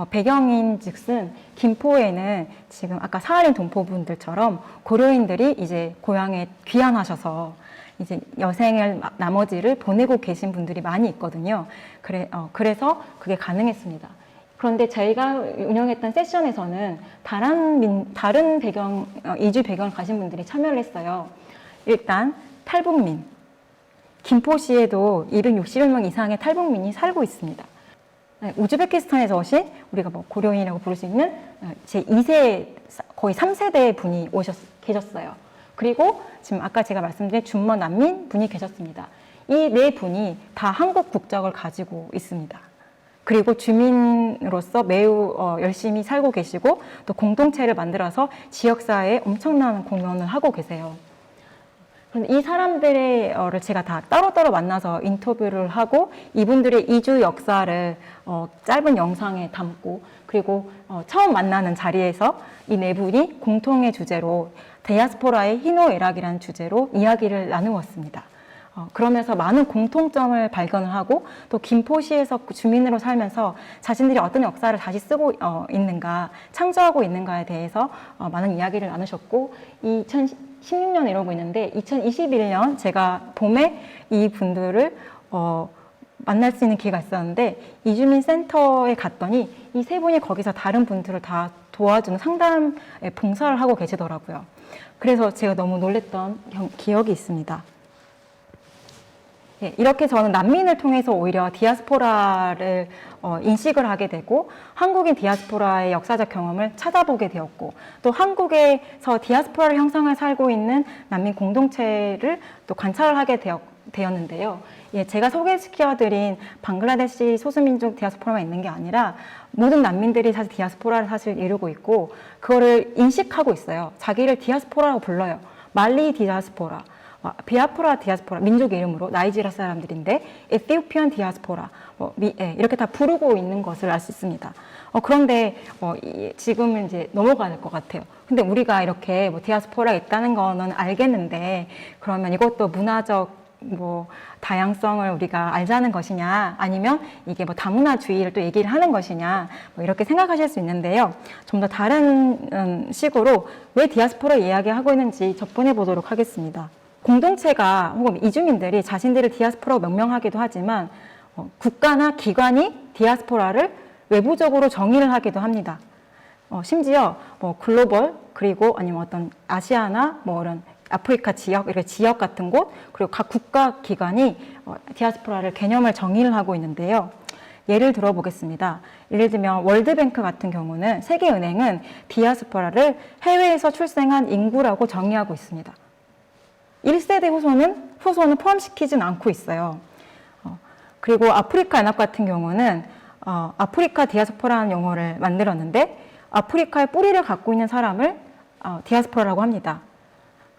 배경인 즉슨 김포에는 지금 아까 사할린 동포분들처럼 고려인들이 이제 고향에 귀환하셔서 이제 여생을 나머지를 보내고 계신 분들이 많이 있거든요. 그래서 그게 가능했습니다. 그런데 저희가 운영했던 세션에서는 다른 배경, 이주 배경을 가진 분들이 참여를 했어요. 일단 탈북민. 김포시에도 260여 명 이상의 탈북민이 살고 있습니다. 우즈베키스탄에서 오신 우리가 뭐 고려인이라고 부를 수 있는 제2세, 거의 3세대 분이 계셨어요. 그리고 지금 아까 제가 말씀드린 준머 난민 분이 계셨습니다. 이 네 분이 다 한국 국적을 가지고 있습니다. 그리고 주민으로서 매우 열심히 살고 계시고, 또 공동체를 만들어서 지역사회에 엄청난 공헌을 하고 계세요. 이 사람들을 제가 다 따로따로 만나서 인터뷰를 하고, 이분들의 이주 역사를 짧은 영상에 담고, 그리고 처음 만나는 자리에서 이 네 분이 공통의 주제로 디아스포라의 희노애락이라는 주제로 이야기를 나누었습니다. 그러면서 많은 공통점을 발견을 하고, 또 김포시에서 주민으로 살면서 자신들이 어떤 역사를 다시 쓰고 있는가, 창조하고 있는가에 대해서 많은 이야기를 나누셨고, 2016년 이러고 있는데 2021년 제가 봄에 이 분들을 만날 수 있는 기회가 있었는데, 이주민 센터에 갔더니 이 세 분이 거기서 다른 분들을 다 도와주는 상담 봉사를 하고 계시더라고요. 그래서 제가 너무 놀랬던 기억이 있습니다. 이렇게 저는 난민을 통해서 오히려 디아스포라를 인식을 하게 되고, 한국인 디아스포라의 역사적 경험을 찾아보게 되었고, 또 한국에서 디아스포라를 형성해 살고 있는 난민 공동체를 또 관찰을 하게 되었는데요. 제가 소개시켜드린 방글라데시 소수민족 디아스포라만 있는 게 아니라 모든 난민들이 사실 디아스포라를 사실 이루고 있고, 그거를 인식하고 있어요. 자기를 디아스포라라고 불러요. 말리 디아스포라, 비아프라 디아스포라, 민족 이름으로 나이지리아 사람들인데 에티오피안 디아스포라, 이렇게 다 부르고 있는 것을 알 수 있습니다. 그런데 지금은 이제 넘어가야 될 것 같아요. 근데 우리가 이렇게 디아스포라가 있다는 거는 알겠는데, 그러면 이것도 문화적 다양성을 우리가 알자는 것이냐, 아니면 이게 다문화주의를 또 얘기를 하는 것이냐, 이렇게 생각하실 수 있는데요. 좀 더 다른 식으로 왜 디아스포라 이야기하고 있는지 접근해 보도록 하겠습니다. 공동체가 혹은 이주민들이 자신들을 디아스포라고 명명하기도 하지만 국가나 기관이 디아스포라를 외부적으로 정의를 하기도 합니다. 심지어 글로벌, 그리고 아니면 어떤 아시아나 이런 아프리카 지역, 이렇게 지역 같은 곳, 그리고 각 국가 기관이 디아스포라를 개념을 정의를 하고 있는데요. 예를 들어보겠습니다. 예를 들면 월드뱅크 같은 경우는, 세계은행은 디아스포라를 해외에서 출생한 인구라고 정의하고 있습니다. 1세대 후손은 포함시키진 않고 있어요. 그리고 아프리카 연합 같은 경우는 아프리카 디아스포라는 용어를 만들었는데, 아프리카의 뿌리를 갖고 있는 사람을 디아스포라라고 합니다.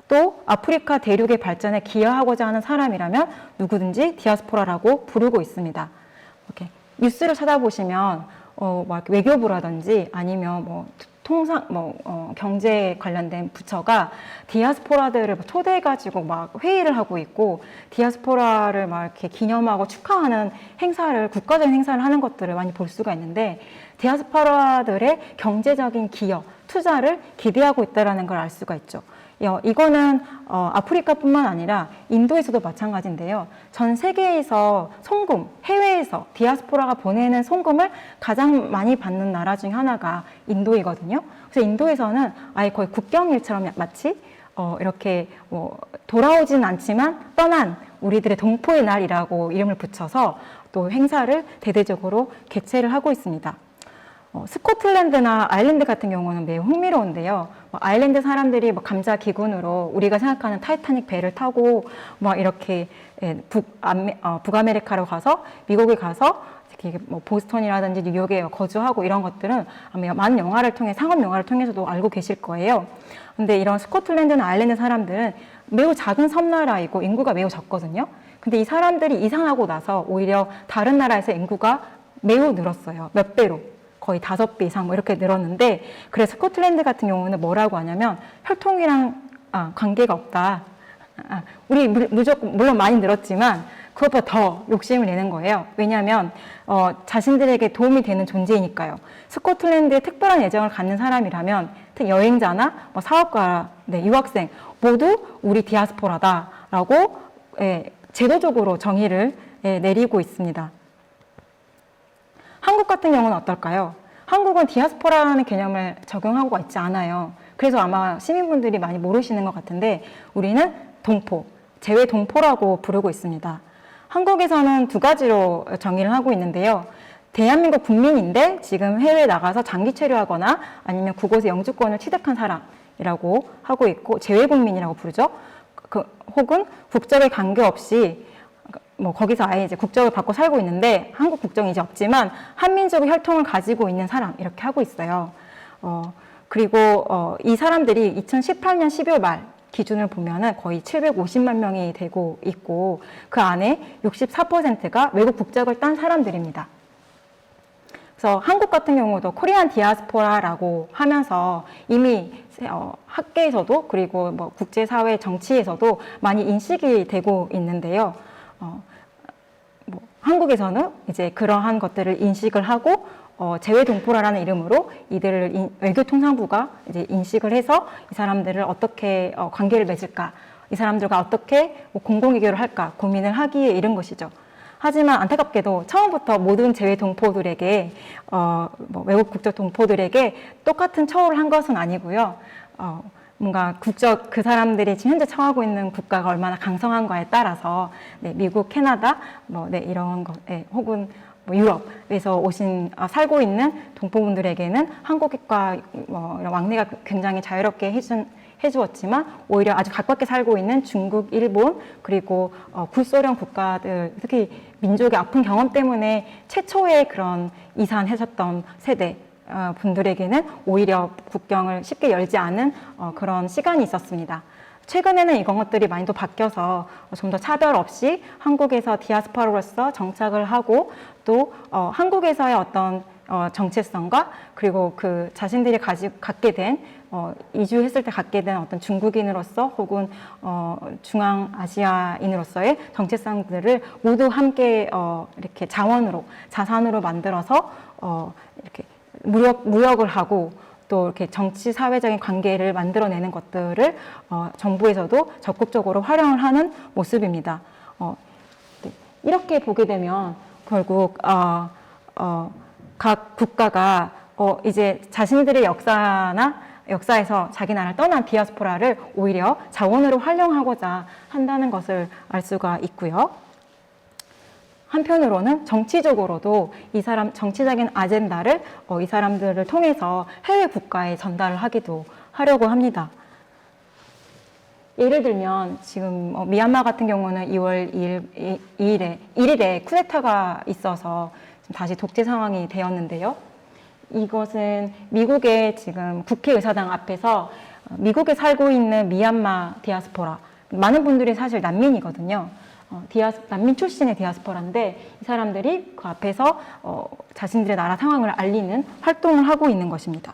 또 아프리카 대륙의 발전에 기여하고자 하는 사람이라면 누구든지 디아스포라라고 부르고 있습니다. 이렇게 뉴스를 찾아보시면 외교부라든지 아니면 경제 관련된 부처가 디아스포라들을 초대해가지고 회의를 하고 있고, 디아스포라를 이렇게 기념하고 축하하는 행사를, 국가적인 행사를 하는 것들을 많이 볼 수가 있는데, 디아스포라들의 경제적인 기여, 투자를 기대하고 있다는 걸 알 수가 있죠. 이거는 아프리카뿐만 아니라 인도에서도 마찬가지인데요. 전 세계에서 송금, 해외에서 디아스포라가 보내는 송금을 가장 많이 받는 나라 중 하나가 인도이거든요. 그래서 인도에서는 아예 거의 국경일처럼 마치 이렇게 돌아오진 않지만 떠난 우리들의 동포의 날이라고 이름을 붙여서 또 행사를 대대적으로 개최를 하고 있습니다. 스코틀랜드나 아일랜드 같은 경우는 매우 흥미로운데요. 아일랜드 사람들이 감자 기군으로 우리가 생각하는 타이타닉 배를 타고 이렇게 북아메리카로 가서 미국에 가서 보스턴이라든지 뉴욕에 거주하고 이런 것들은 아마 많은 영화를 통해 상업 영화를 통해서도 알고 계실 거예요. 근데 이런 스코틀랜드나 아일랜드 사람들은 매우 작은 섬나라이고 인구가 매우 적거든요. 근데 이 사람들이 이상하고 나서 오히려 다른 나라에서 인구가 매우 늘었어요. 몇 배로. 거의 5배 이상 이렇게 늘었는데, 그래서 스코틀랜드 같은 경우는 뭐라고 하냐면 혈통이랑 관계가 없다. 우리 물론 많이 늘었지만 그것보다 더 욕심을 내는 거예요. 왜냐하면 자신들에게 도움이 되는 존재이니까요. 스코틀랜드에 특별한 애정을 갖는 사람이라면 여행자나 사업가, 유학생 모두 우리 디아스포라다라고 제도적으로 정의를 내리고 있습니다. 한국 같은 경우는 어떨까요? 한국은 디아스포라라는 개념을 적용하고 있지 않아요. 그래서 아마 시민분들이 많이 모르시는 것 같은데 우리는 동포, 재외 동포라고 부르고 있습니다. 한국에서는 2가지로 정의를 하고 있는데요. 대한민국 국민인데 지금 해외에 나가서 장기 체류하거나 아니면 그곳에 영주권을 취득한 사람이라고 하고 있고, 재외국민이라고 부르죠. 혹은 국적에 관계없이 거기서 아예 이제 국적을 받고 살고 있는데 한국 국적이 이제 없지만 한민족의 혈통을 가지고 있는 사람, 이렇게 하고 있어요. 그리고 이 사람들이 2018년 12월 말 기준을 보면은 거의 750만 명이 되고 있고, 그 안에 64%가 외국 국적을 딴 사람들입니다. 그래서 한국 같은 경우도 코리안 디아스포라라고 하면서 이미 학계에서도 그리고 국제사회 정치에서도 많이 인식이 되고 있는데요. 한국에서는 이제 그러한 것들을 인식을 하고 재외동포라는 이름으로 이들을 외교통상부가 이제 인식을 해서 이 사람들을 어떻게 관계를 맺을까, 이 사람들과 어떻게 공공외교를 할까 고민을 하기에 이른 것이죠. 하지만 안타깝게도 처음부터 모든 재외동포들에게 외국 국적 동포들에게 똑같은 처우를 한 것은 아니고요. 뭔가 그 사람들이 지금 현재 처하고 있는 국가가 얼마나 강성한가에 따라서 미국, 캐나다, 이런 거, 혹은 유럽에서 살고 있는 동포분들에게는 한국과 이런 왕래가 굉장히 자유롭게 해주었지만 오히려 아주 가깝게 살고 있는 중국, 일본, 그리고 구소련 국가들, 특히 민족의 아픈 경험 때문에 최초의 그런 이산하셨던 세대 분들에게는 오히려 국경을 쉽게 열지 않은 그런 시간이 있었습니다. 최근에는 이런 것들이 많이 또 바뀌어서 좀 더 차별 없이 한국에서 디아스포라로서 정착을 하고 또 한국에서의 어떤 정체성과 그리고 그 자신들이 갖게 된 이주했을 때 갖게 된 어떤 중국인으로서 혹은 중앙아시아인으로서의 정체성들을 모두 함께 이렇게 자산으로 만들어서 이렇게 무역을 하고 또 이렇게 정치 사회적인 관계를 만들어내는 것들을 정부에서도 적극적으로 활용을 하는 모습입니다. 이렇게 보게 되면 결국 각 국가가 이제 자신들의 역사에서 자기 나라를 떠난 디아스포라를 오히려 자원으로 활용하고자 한다는 것을 알 수가 있고요. 한편으로는 정치적으로도 정치적인 아젠다를 이 사람들을 통해서 해외 국가에 전달을 하려고 합니다. 예를 들면 지금 미얀마 같은 경우는 2월 1일에 쿠데타가 있어서 다시 독재 상황이 되었는데요. 이것은 미국의 지금 국회의사당 앞에서 미국에 살고 있는 미얀마 디아스포라, 많은 분들이 사실 난민이거든요. 난민 출신의 디아스포라인데 이 사람들이 그 앞에서 자신들의 나라 상황을 알리는 활동을 하고 있는 것입니다.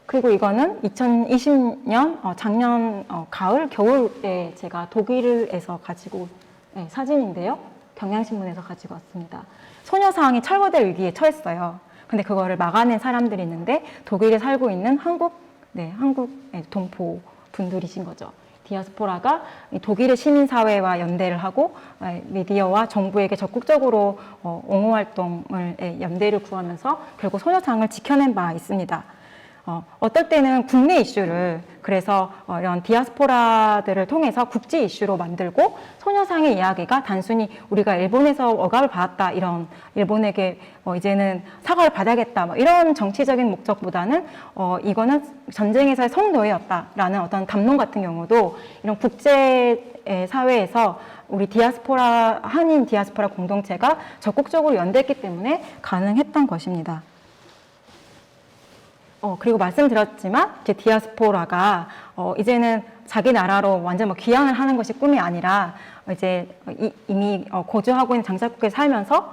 그리고 이거는 2020년 작년 겨울에 제가 독일에서 가지고 사진인데요. 경향신문에서 가지고 왔습니다. 소녀상이 철거될 위기에 처했어요. 근데 그거를 막아낸 사람들이 있는데 독일에 살고 있는 한국 네, 한국의 동포 분들이신 거죠. 디아스포라가 독일의 시민사회와 연대를 하고 미디어와 정부에게 적극적으로 옹호 활동을 연대를 구하면서 결국 소녀상을 지켜낸 바 있습니다. 어떨 때는 국내 이슈를 그래서 이런 디아스포라들을 통해서 국제 이슈로 만들고 소녀상의 이야기가 단순히 우리가 일본에서 억압을 받았다 이런 일본에게 이제는 사과를 받아야겠다 뭐 이런 정치적인 목적보다는 이거는 전쟁에서의 성노예였다라는 어떤 담론 같은 경우도 이런 국제 사회에서 우리 디아스포라 한인 디아스포라 공동체가 적극적으로 연대했기 때문에 가능했던 것입니다. 그리고 말씀드렸지만 이제 디아스포라가 이제는 자기 나라로 완전 뭐 귀환을 하는 것이 꿈이 아니라 이제 이미 거주하고 있는 장사국에 살면서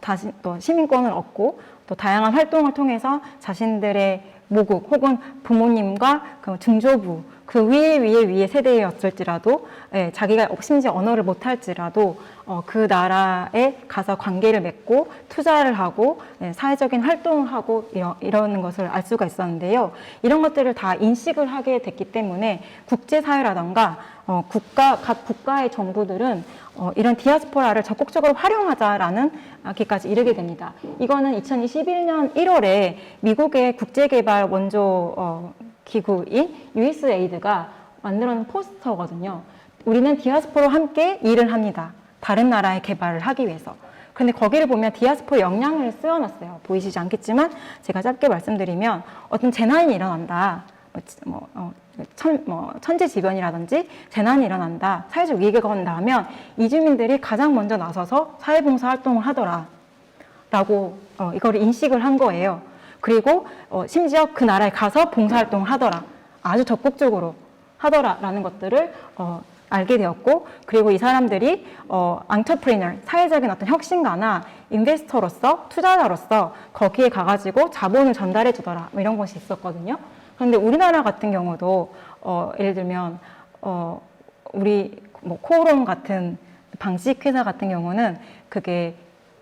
다시 또 시민권을 얻고 또 다양한 활동을 통해서 자신들의 모국 혹은 부모님과 그 증조부 그 위에 세대였을지라도 자기가 심지어 언어를 못할지라도 그 나라에 가서 관계를 맺고 투자를 하고 사회적인 활동을 하고 이러는 것을 알 수가 있었는데요. 이런 것들을 다 인식을 하게 됐기 때문에 국제사회라던가 각 국가의 정부들은 이런 디아스포라를 적극적으로 활용하자라는 기까지 이르게 됩니다. 이거는 2021년 1월에 미국의 국제개발 원조 기구인 USAID가 만들어낸 포스터거든요. 우리는 디아스포라와 함께 일을 합니다. 다른 나라의 개발을 하기 위해서. 그런데 거기를 보면 디아스포라 역량을 쓰여놨어요. 보이시지 않겠지만 제가 짧게 말씀드리면 어떤 재난이 일어난다. 천재지변이라든지 재난이 일어난다. 사회적 위기가 온다 하면 이주민들이 가장 먼저 나서서 사회봉사 활동을 하더라. 라고 이거를 인식을 한 거예요. 그리고 심지어 그 나라에 가서 봉사활동을 하더라. 아주 적극적으로 하더라라는 것들을 알게 되었고, 그리고 이 사람들이 엔터프리너, 사회적인 어떤 혁신가나 인베스터로서, 투자자로서 거기에 가가지고 자본을 전달해 주더라. 뭐 이런 것이 있었거든요. 그런데 우리나라 같은 경우도 예를 들면 우리 뭐 코오롱 같은 방식 회사 같은 경우는 그게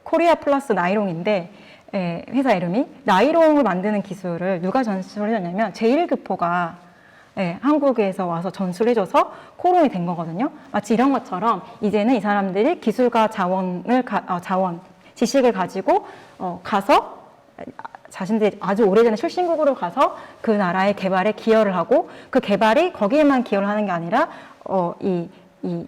코리아 플러스 나이롱인데 회사 이름이 나이롱을 만드는 기술을 누가 전수해줬냐면 제1교포가 한국에서 와서 전수해줘서 코롱이 된 거거든요. 마치 이런 것처럼 이제는 이 사람들이 기술과 지식을 가지고 가서 자신들이 아주 오래전에 출신국으로 가서 그 나라의 개발에 기여를 하고 그 개발이 거기에만 기여를 하는 게 아니라 이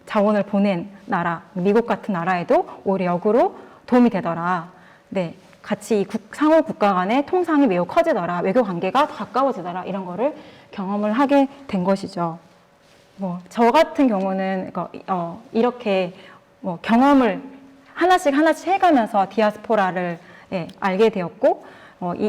자원을 보낸 나라, 미국 같은 나라에도 오히려 역으로 도움이 되더라. 네. 같이 상호 국가 간의 통상이 매우 커지더라. 외교 관계가 더 가까워지더라. 이런 거를 경험을 하게 된 것이죠. 저 같은 경우는 이렇게 경험을 하나씩 해가면서 디아스포라를 알게 되었고,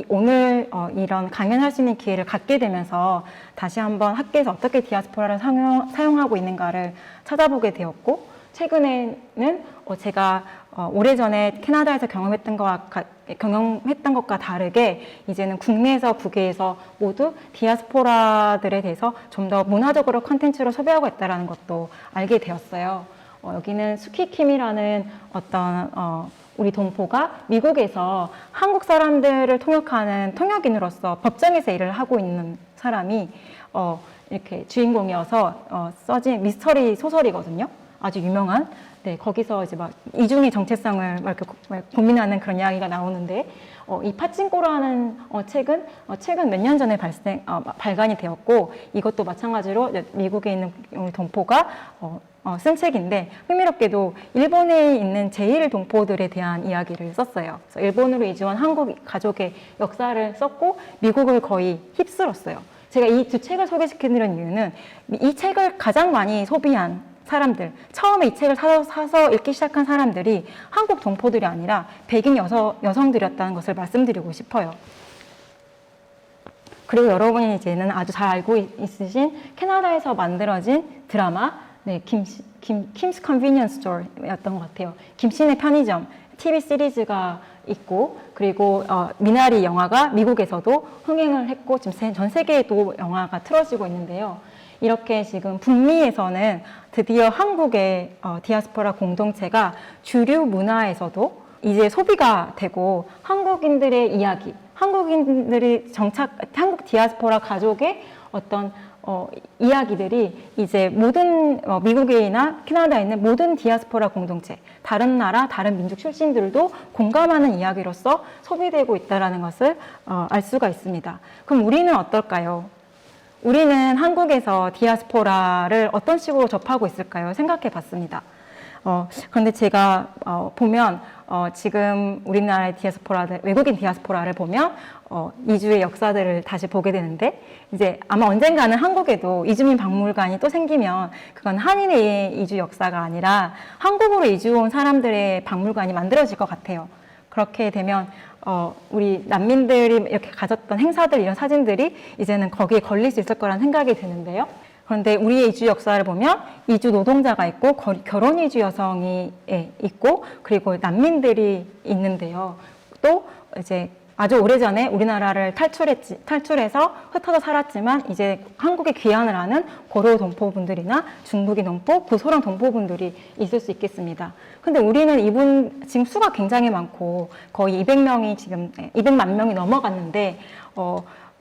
오늘 이런 강연할 수 있는 기회를 갖게 되면서 다시 한번 학계에서 어떻게 디아스포라를 사용하고 있는가를 찾아보게 되었고, 최근에는 제가 오래전에 캐나다에서 경험했던 것과 다르게 이제는 국내에서 국외에서 모두 디아스포라들에 대해서 좀 더 문화적으로 콘텐츠로 소비하고 있다는 것도 알게 되었어요. 여기는 수키킴이라는 어떤 우리 동포가 미국에서 한국 사람들을 통역하는 통역인으로서 법정에서 일을 하고 있는 사람이 이렇게 주인공이어서 써진 미스터리 소설이거든요. 아주 유명한. 네, 거기서 이제 막 이중의 정체성을 이렇게 고민하는 그런 이야기가 나오는데, 이 파친코라는 책은 최근 몇 년 전에 발간이 되었고, 이것도 마찬가지로 미국에 있는 우리 동포가 쓴 책인데, 흥미롭게도 일본에 있는 제1 동포들에 대한 이야기를 썼어요. 그래서 일본으로 이주한 한국 가족의 역사를 썼고, 미국을 거의 휩쓸었어요. 제가 이 두 책을 소개시키는 이유는 이 책을 가장 많이 소비한 사람들, 처음에 이 책을 사서 읽기 시작한 사람들이 한국 동포들이 아니라 백인 여성들이었다는 것을 말씀드리고 싶어요. 그리고 여러분이 이제는 아주 잘 알고 있으신 캐나다에서 만들어진 드라마, 네, Kim's Convenience Store였던 것 같아요. 김씨네 편의점 TV 시리즈가 있고, 그리고 미나리 영화가 미국에서도 흥행을 했고 지금 전 세계에도 영화가 틀어지고 있는데요. 이렇게 지금 북미에서는 드디어 한국의 디아스포라 공동체가 주류 문화에서도 이제 소비가 되고, 한국인들의 이야기, 한국 디아스포라 가족의 어떤 이야기들이 이제 모든 미국이나 캐나다에 있는 모든 디아스포라 공동체, 다른 나라, 다른 민족 출신들도 공감하는 이야기로서 소비되고 있다는 것을 알 수가 있습니다. 그럼 우리는 어떨까요? 우리는 한국에서 디아스포라를 어떤 식으로 접하고 있을까요? 생각해 봤습니다. 그런데 제가 보면 지금 우리나라의 디아스포라들, 외국인 디아스포라를 보면 이주의 역사들을 다시 보게 되는데, 이제 아마 언젠가는 한국에도 이주민 박물관이 또 생기면 그건 한인의 이주 역사가 아니라 한국으로 이주 온 사람들의 박물관이 만들어질 것 같아요. 그렇게 되면 우리 난민들이 이렇게 가졌던 행사들, 이런 사진들이 이제는 거기에 걸릴 수 있을 거라는 생각이 드는데요. 그런데 우리의 이주 역사를 보면 이주 노동자가 있고 결혼 이주 여성이 있고 그리고 난민들이 있는데요. 또 이제 아주 오래전에 우리나라를 탈출해서 흩어져 살았지만 이제 한국에 귀환을 하는 고려 동포분들이나 중국인 동포, 구소련 동포분들이 있을 수 있겠습니다. 근데 우리는 지금 수가 굉장히 많고 거의 200만 명이 넘어갔는데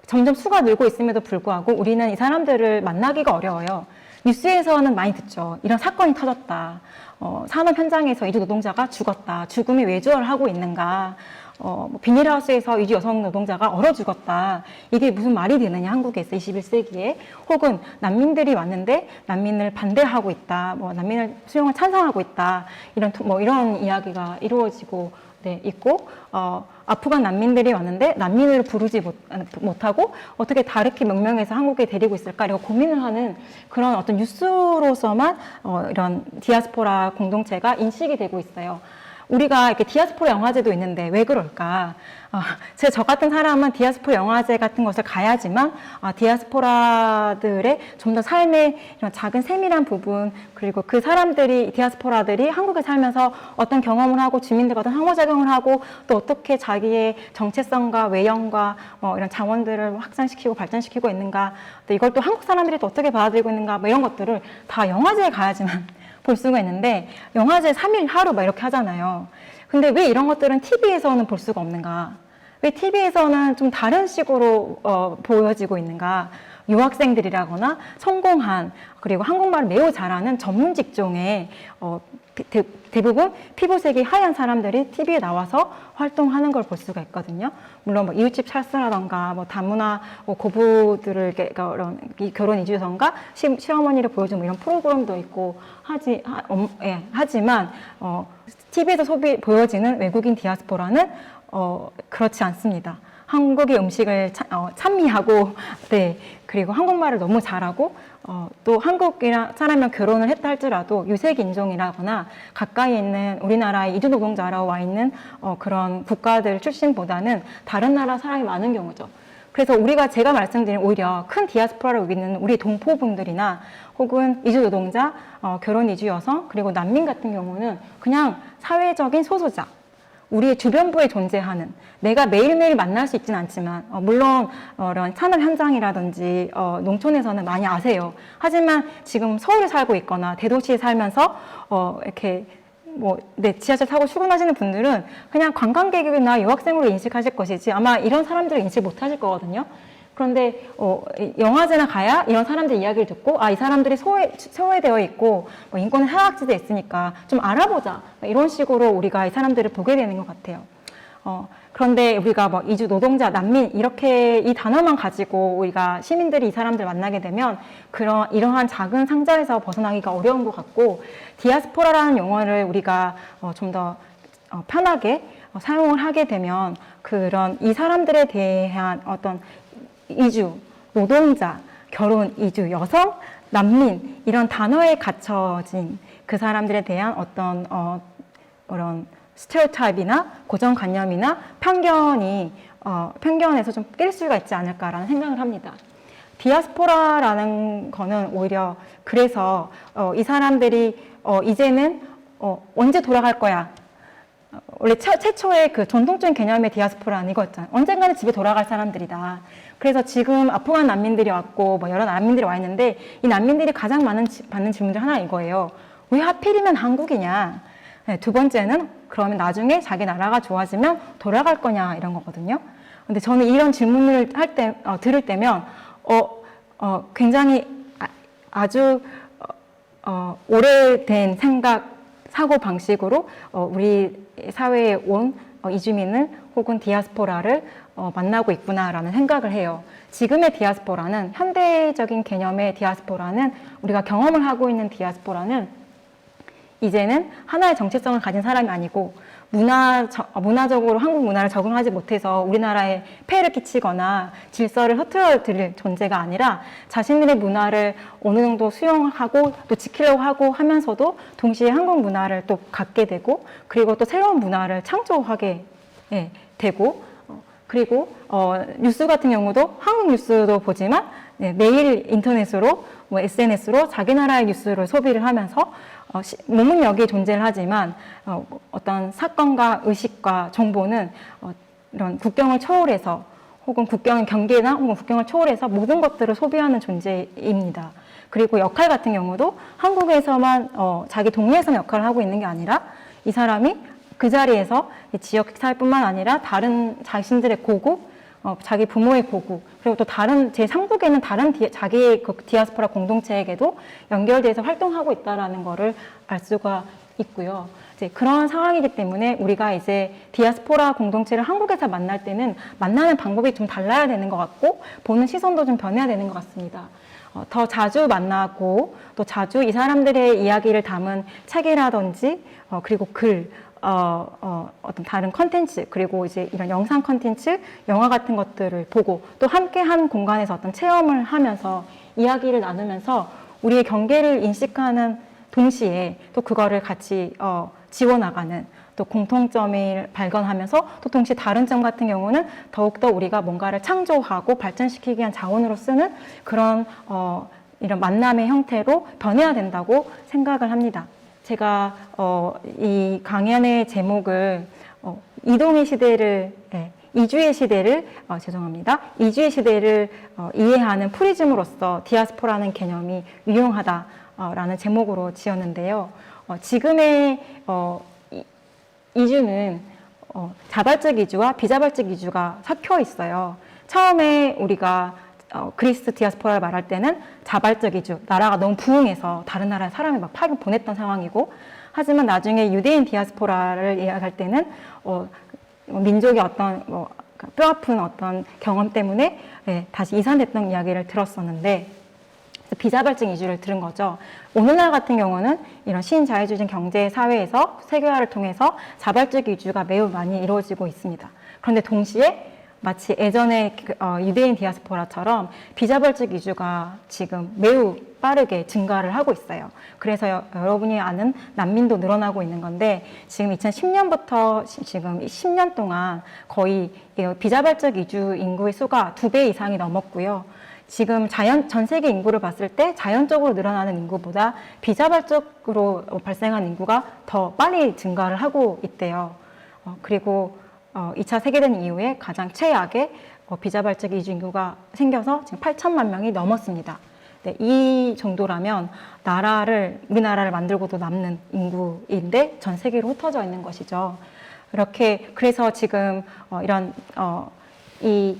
점점 수가 늘고 있음에도 불구하고 우리는 이 사람들을 만나기가 어려워요. 뉴스에서는 많이 듣죠. 이런 사건이 터졌다. 산업 현장에서 이주 노동자가 죽었다. 죽음이 외주어를 하고 있는가. 비닐하우스에서 이주 여성 노동자가 얼어 죽었다. 이게 무슨 말이 되느냐, 한국에서 21세기에. 혹은 난민들이 왔는데 난민을 반대하고 있다. 난민을 수용을 찬성하고 있다. 이런 이야기가 이루어지고 있고, 아프간 난민들이 왔는데 난민을 부르지 못하고 어떻게 다르게 명명해서 한국에 데리고 있을까? 이런 고민을 하는 그런 어떤 뉴스로서만 이런 디아스포라 공동체가 인식이 되고 있어요. 우리가 이렇게 디아스포라 영화제도 있는데 왜 그럴까? 저 같은 사람은 디아스포라 영화제 같은 것을 가야지만 디아스포라들의 좀 더 삶의 이런 작은 세밀한 부분, 그리고 그 사람들이, 디아스포라들이 한국에 살면서 어떤 경험을 하고 주민들과 어떤 상호작용을 하고 또 어떻게 자기의 정체성과 외형과 이런 자원들을 확산시키고 발전시키고 있는가, 또 이걸 또 한국 사람들이 또 어떻게 받아들이고 있는가, 이런 것들을 다 영화제에 가야지만 볼 수가 있는데, 영화제 3일 하루 이렇게 하잖아요. 근데 왜 이런 것들은 TV에서는 볼 수가 없는가? 왜 TV에서는 좀 다른 식으로 보여지고 있는가? 유학생들이라거나 성공한, 그리고 한국말을 매우 잘하는 전문 직종의 대부분 피부색이 하얀 사람들이 TV에 나와서 활동하는 걸 볼 수가 있거든요. 물론 이웃집 찰스라던가 다문화 고부들을 이런 결혼 이주 여성과 시어머니를 보여주는 이런 프로그램도 있고 하지만 TV에서 보여지는 외국인 디아스포라는 그렇지 않습니다. 한국의 음식을 찬미하고, 그리고 한국말을 너무 잘하고, 또 한국이랑 사람이랑 결혼을 했다 할지라도 유색 인종이라거나 가까이 있는 우리나라의 이주 노동자로 와 있는 그런 국가들 출신보다는 다른 나라 사람이 많은 경우죠. 그래서 제가 말씀드린 오히려 큰 디아스포라를 우기는 우리 동포분들이나 혹은 이주 노동자, 결혼 이주 여성, 그리고 난민 같은 경우는 그냥 사회적인 소수자, 우리의 주변부에 존재하는, 내가 매일매일 만날 수 있지는 않지만 물론 이런 산업 현장이라든지 농촌에서는 많이 아세요. 하지만 지금 서울에 살고 있거나 대도시에 살면서 이렇게 지하철 타고 출근하시는 분들은 그냥 관광객이나 유학생으로 인식하실 것이지 아마 이런 사람들을 인식 못 하실 거거든요. 그런데 영화제나 가야 이런 사람들 이야기를 듣고 이 사람들이 소외되어 있고 인권의 하락지대에 있으니까 좀 알아보자, 이런 식으로 우리가 이 사람들을 보게 되는 것 같아요. 그런데 우리가 이주 노동자, 난민 이렇게 이 단어만 가지고 우리가 시민들이 이 사람들 만나게 되면 이러한 작은 상자에서 벗어나기가 어려운 것 같고, 디아스포라라는 용어를 우리가 좀 더 편하게 사용을 하게 되면 그런 이 사람들에 대한 어떤 이주, 노동자, 결혼, 이주, 여성, 난민 이런 단어에 갇혀진 그 사람들에 대한 어떤 그런 스테레오타입이나 고정관념이나 편견에서 좀 깰 수가 있지 않을까라는 생각을 합니다. 디아스포라라는 거는 오히려 그래서 이 사람들이 이제는 언제 돌아갈 거야? 원래 최초의 그 전통적인 개념의 디아스포라는 이거였잖아요. 언젠가는 집에 돌아갈 사람들이다. 그래서 지금 아프간 난민들이 왔고 여러 난민들이 와 있는데 이 난민들이 가장 받는 질문 중 하나 이거예요. 왜 하필이면 한국이냐? 두 번째는 그러면 나중에 자기 나라가 좋아지면 돌아갈 거냐, 이런 거거든요. 근데 저는 이런 질문을 들을 때면 굉장히 아주 오래된 사고 방식으로 우리 사회에 온 이주민을 혹은 디아스포라를 만나고 있구나라는 생각을 해요. 지금의 디아스포라는, 현대적인 개념의 디아스포라는, 우리가 경험을 하고 있는 디아스포라는 이제는 하나의 정체성을 가진 사람이 아니고 문화적으로 한국 문화를 적응하지 못해서 우리나라에 폐해를 끼치거나 질서를 흐트러 드릴 존재가 아니라 자신들의 문화를 어느 정도 수용하고 또 지키려고 하고 하면서도 동시에 한국 문화를 또 갖게 되고, 그리고 또 새로운 문화를 창조하게 되고, 그리고 뉴스 같은 경우도 한국 뉴스도 보지만 매일 인터넷으로 SNS로 자기 나라의 뉴스를 소비를 하면서 몸은 여기에 존재를 하지만 어떤 사건과 의식과 정보는 이런 국경을 초월해서, 혹은 국경의 경계나 혹은 국경을 초월해서 모든 것들을 소비하는 존재입니다. 그리고 역할 같은 경우도 한국에서만 자기 동네에서만 역할을 하고 있는 게 아니라 이 사람이 그 자리에서 지역 사회뿐만 아니라 다른 자신들의 고국, 자기 부모의 고국, 그리고 또 다른 제3국에는 다른 자기의 그 디아스포라 공동체에게도 연결돼서 활동하고 있다는 것을 알 수가 있고요. 이제 그런 상황이기 때문에 우리가 이제 디아스포라 공동체를 한국에서 만날 때는 만나는 방법이 좀 달라야 되는 것 같고, 보는 시선도 좀 변해야 되는 것 같습니다. 더 자주 만나고 또 자주 이 사람들의 이야기를 담은 책이라든지 그리고 글, 어떤 다른 컨텐츠, 그리고 이제 이런 영상 컨텐츠, 영화 같은 것들을 보고 또 함께 한 공간에서 어떤 체험을 하면서 이야기를 나누면서 우리의 경계를 인식하는 동시에 또 그거를 같이 지워나가는, 또 공통점을 발견하면서 또 동시에 다른 점 같은 경우는 더욱더 우리가 뭔가를 창조하고 발전시키기 위한 자원으로 쓰는 그런 이런 만남의 형태로 변해야 된다고 생각을 합니다. 제가 이 강연의 제목을 이주의 시대를 이해하는 프리즘으로서 디아스포라는 개념이 유용하다라는 제목으로 지었는데요. 지금의 이주는 자발적 이주와 비자발적 이주가 섞여 있어요. 처음에 우리가 그리스 디아스포라를 말할 때는 자발적 이주, 나라가 너무 부흥해서 다른 나라에 사람을 막 파견 보냈던 상황이고, 하지만 나중에 유대인 디아스포라를 이야기할 때는 민족의 어떤 뼈아픈 어떤 경험 때문에 다시 이산됐던 이야기를 들었었는데, 비자발적 이주를 들은 거죠. 오늘날 같은 경우는 이런 신자유주의 경제 사회에서 세계화를 통해서 자발적 이주가 매우 많이 이루어지고 있습니다. 그런데 동시에 마치 예전에 유대인 디아스포라처럼 비자발적 이주가 지금 매우 빠르게 증가를 하고 있어요. 그래서 여러분이 아는 난민도 늘어나고 있는 건데, 지금 2010년부터 지금 10년 동안 거의 비자발적 이주 인구의 수가 2배 이상이 넘었고요. 지금 전 세계 인구를 봤을 때 자연적으로 늘어나는 인구보다 비자발적으로 발생한 인구가 더 빨리 증가를 하고 있대요. 그리고 2차 세계대전 이후에 가장 최악의 비자발적 이주 인구가 생겨서 지금 8천만 명이 넘었습니다. 네, 이 정도라면 우리나라를 만들고도 남는 인구인데 전 세계로 흩어져 있는 것이죠. 그래서 지금 지금 이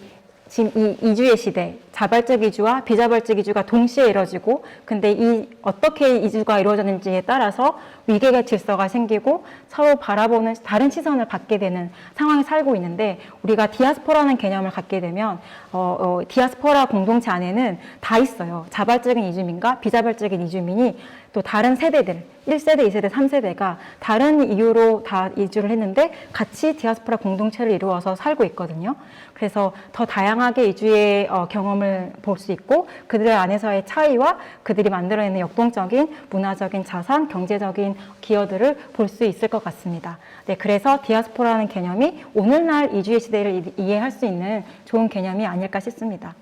이주의 시대, 자발적 이주와 비자발적 이주가 동시에 이루어지고, 근데 어떻게 이주가 이루어졌는지에 따라서 위계의 질서가 생기고 서로 바라보는 다른 시선을 받게 되는 상황에 살고 있는데, 우리가 디아스포라는 개념을 갖게 되면 디아스포라 공동체 안에는 다 있어요. 자발적인 이주민과 비자발적인 이주민이 또 다른 세대들, 1세대, 2세대, 3세대가 다른 이유로 다 이주를 했는데 같이 디아스포라 공동체를 이루어서 살고 있거든요. 그래서 더 다양하게 이주의 경험을 볼 수 있고, 그들 안에서의 차이와 그들이 만들어내는 역동적인 문화적인 자산, 경제적인 기여들을 볼 수 있을 것 같습니다. 네, 그래서 디아스포라는 개념이 오늘날 이주의 시대를 이해할 수 있는 좋은 개념이 아닐까 싶습니다.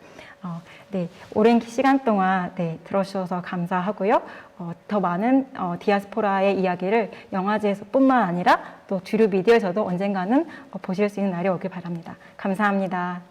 네, 오랜 시간 동안 들어주셔서 감사하고요. 더 많은 디아스포라의 이야기를 영화제에서뿐만 아니라 또 주류 미디어에서도 언젠가는 보실 수 있는 날이 오길 바랍니다. 감사합니다.